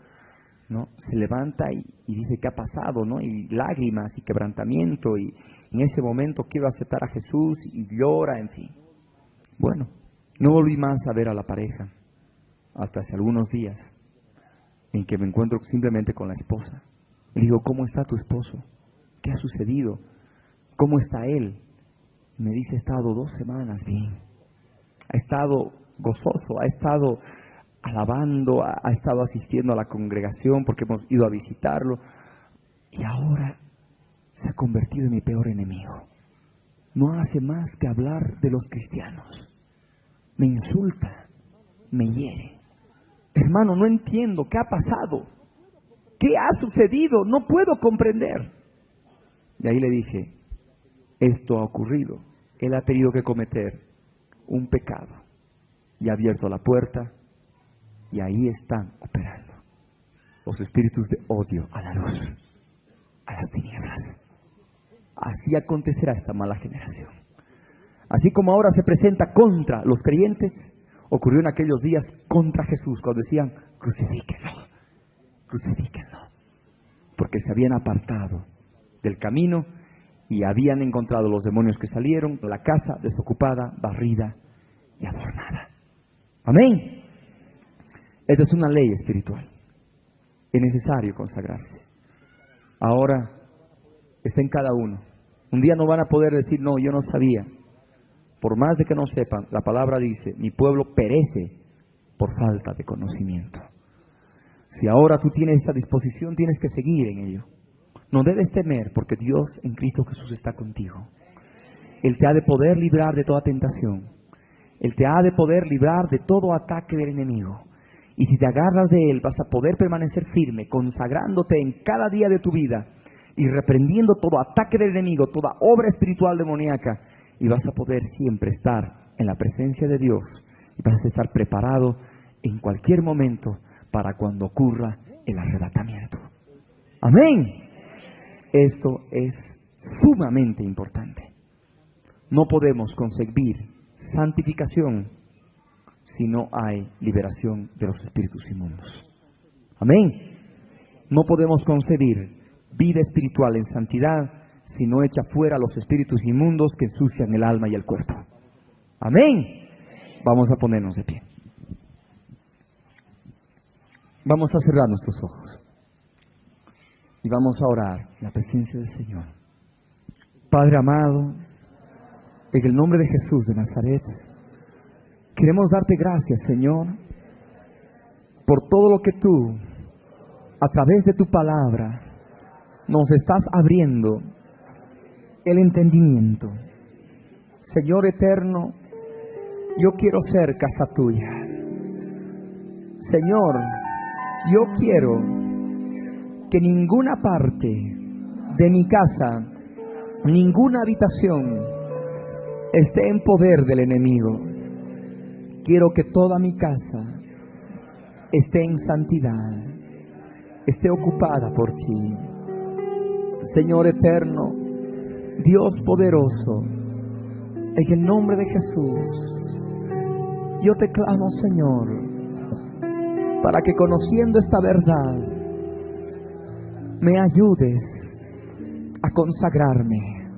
Speaker 4: ¿no? Se levanta y dice, ¿qué ha pasado? ¿No? Y lágrimas y quebrantamiento, y en ese momento quiero aceptar a Jesús, y llora, en fin. Bueno, no volví más a ver a la pareja, hasta hace algunos días, en que me encuentro simplemente con la esposa. Le digo, ¿cómo está tu esposo? ¿Qué ha sucedido? ¿Cómo está él? Y me dice, ha estado 2 semanas bien. Ha estado gozoso, ha estado alabando, ha estado asistiendo a la congregación porque hemos ido a visitarlo. Y ahora se ha convertido en mi peor enemigo. No hace más que hablar de los cristianos. Me insulta, me hiere. Hermano, no entiendo, ¿qué ha pasado? ¿Qué ha sucedido? No puedo comprender. Y ahí le dije, esto ha ocurrido. Él ha tenido que cometer un pecado y ha abierto la puerta y ahí están operando los espíritus de odio a la luz, a las tinieblas. Así acontecerá esta mala generación. Así como ahora se presenta contra los creyentes, ocurrió en aquellos días contra Jesús cuando decían, crucifíquenlo, crucifíquenlo, porque se habían apartado del camino y habían encontrado los demonios que salieron, la casa desocupada, barrida y adornada. Amén. Esta es una ley espiritual. Es necesario consagrarse. Ahora está en cada uno. Un día no van a poder decir, no, yo no sabía. Por más de que no sepan, la palabra dice, mi pueblo perece por falta de conocimiento. Si ahora tú tienes esa disposición, tienes que seguir en ello. No debes temer, porque Dios en Cristo Jesús está contigo. Él te ha de poder librar de toda tentación. Él te ha de poder librar de todo ataque del enemigo. Y si te agarras de Él, vas a poder permanecer firme, consagrándote en cada día de tu vida y reprendiendo todo ataque del enemigo, toda obra espiritual demoníaca. Y vas a poder siempre estar en la presencia de Dios. Y vas a estar preparado en cualquier momento para cuando ocurra el arrebatamiento. Amén. Esto es sumamente importante. No podemos concebir santificación si no hay liberación de los espíritus inmundos. Amén. No podemos concebir vida espiritual en santidad si no echa fuera los espíritus inmundos que ensucian el alma y el cuerpo. Amén. Vamos a ponernos de pie. Vamos a cerrar nuestros ojos y vamos a orar en la presencia del Señor. Padre amado, en el nombre de Jesús de Nazaret, queremos darte gracias, Señor, por todo lo que tú, a través de tu palabra, nos estás abriendo el entendimiento. Señor eterno, yo quiero ser casa tuya. Señor, yo quiero que ninguna parte de mi casa, ninguna habitación esté en poder del enemigo. Quiero que toda mi casa esté en santidad, esté ocupada por ti. Señor eterno, Dios poderoso, en el nombre de Jesús, yo te clamo, Señor, para que conociendo esta verdad, me ayudes a consagrarme,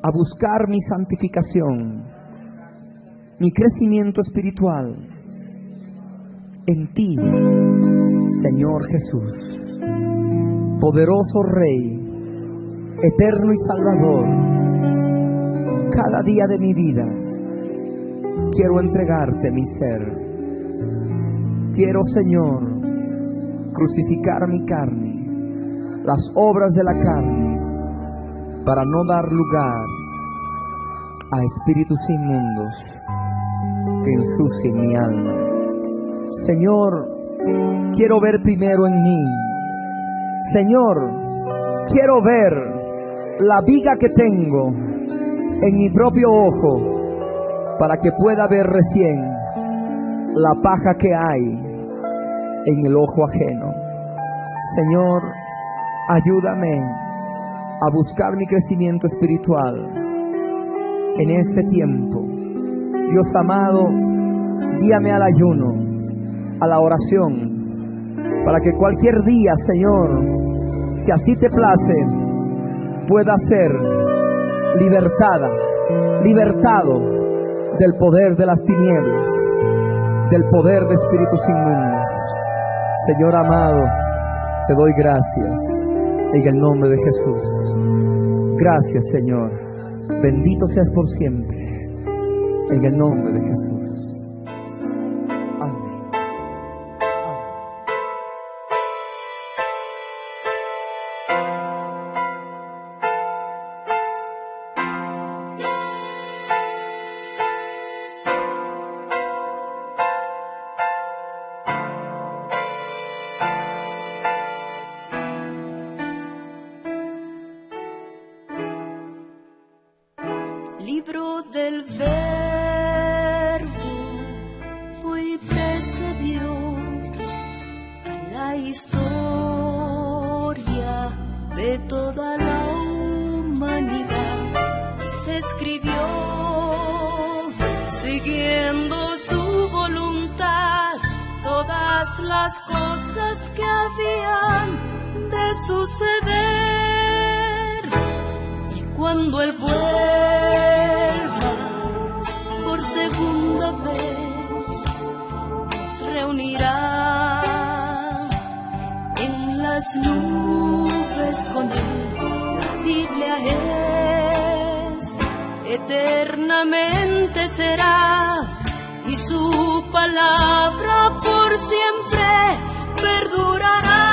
Speaker 4: a buscar mi santificación, mi crecimiento espiritual en ti, Señor Jesús, poderoso Rey, eterno y Salvador. Cada día de mi vida quiero entregarte mi ser. Quiero, Señor, crucificar mi carne, las obras de la carne, para no dar lugar a espíritus inmundos que ensucien mi alma. Señor, quiero ver primero en mí. Señor, quiero ver la viga que tengo en mi propio ojo, para que pueda ver recién la paja que hay en el ojo ajeno. Señor, ayúdame a buscar mi crecimiento espiritual en este tiempo. Dios amado, guíame al ayuno, a la oración, para que cualquier día, Señor, si así te place, pueda ser libertado del poder de las tinieblas, del poder de espíritus inmundos. Señor amado, te doy gracias en el nombre de Jesús. Gracias, Señor. Bendito seas por siempre en el nombre de Jesús. Amén.
Speaker 1: Libro del Verbo fue y precedió a la historia de toda la humanidad y se escribió siguiendo su voluntad todas las cosas que habían de suceder. Y cuando Él vuelva por segunda vez, nos reunirá en las nubes con Él. La Biblia es, eternamente será, y su palabra por siempre perdurará.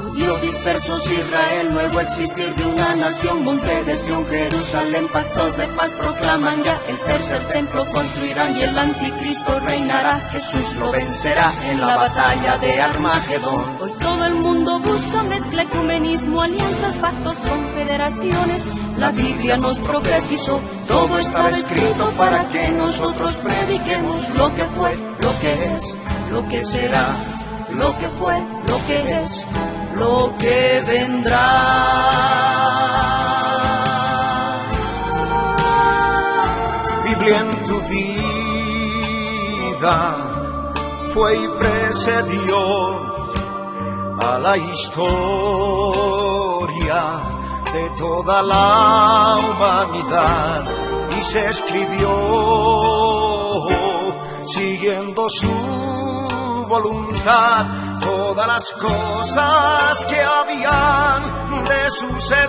Speaker 1: Oh Dios disperso dispersos, Israel, nuevo existir de una nación, monte de Sión, Jerusalén, pactos de paz proclaman ya, el tercer templo construirán y el anticristo reinará, Jesús lo vencerá en la batalla de Armagedón. Hoy todo el mundo busca mezcla, ecumenismo, alianzas, pactos, confederaciones, la Biblia nos profetizó, todo estaba escrito para que nosotros prediquemos lo que fue, lo que es, lo que será, lo que fue, lo que es, lo que vendrá.
Speaker 2: Biblia en tu vida fue y precedió a la historia de toda la humanidad y se escribió siguiendo su voluntad todas las cosas que habían de suceder.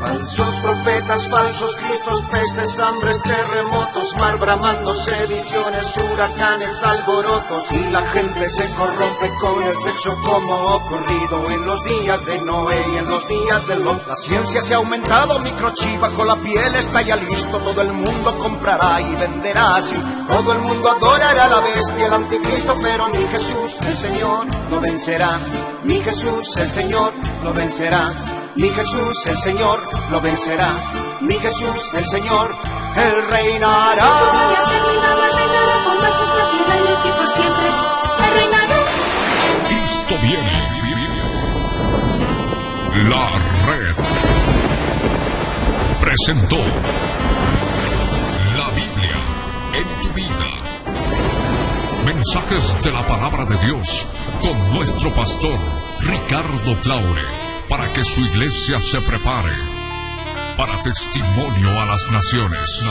Speaker 2: Falsos profetas, falsos cristos, pestes, hambres, terremotos, mar bramando, sediciones, huracanes, alborotos, y la gente se corrompe con el sexo como ocurrido en los días de Noé y en los días de Lot. La ciencia se ha aumentado, microchip bajo la piel está ya listo, todo el mundo comprará y venderá así, todo el mundo adorará a la bestia, el anticristo, pero mi Jesús, el Señor, lo vencerá, mi Jesús, el Señor, lo vencerá. Mi Jesús, el Señor, lo vencerá. Mi Jesús, el Señor, Él reinará.
Speaker 1: Reinará con majestad y reinos y por siempre. Él reinará.
Speaker 3: Cristo viene. La red presentó la Biblia en tu vida. Mensajes de la palabra de Dios con nuestro pastor Ricardo Claure, para que su iglesia se prepare para testimonio a las naciones.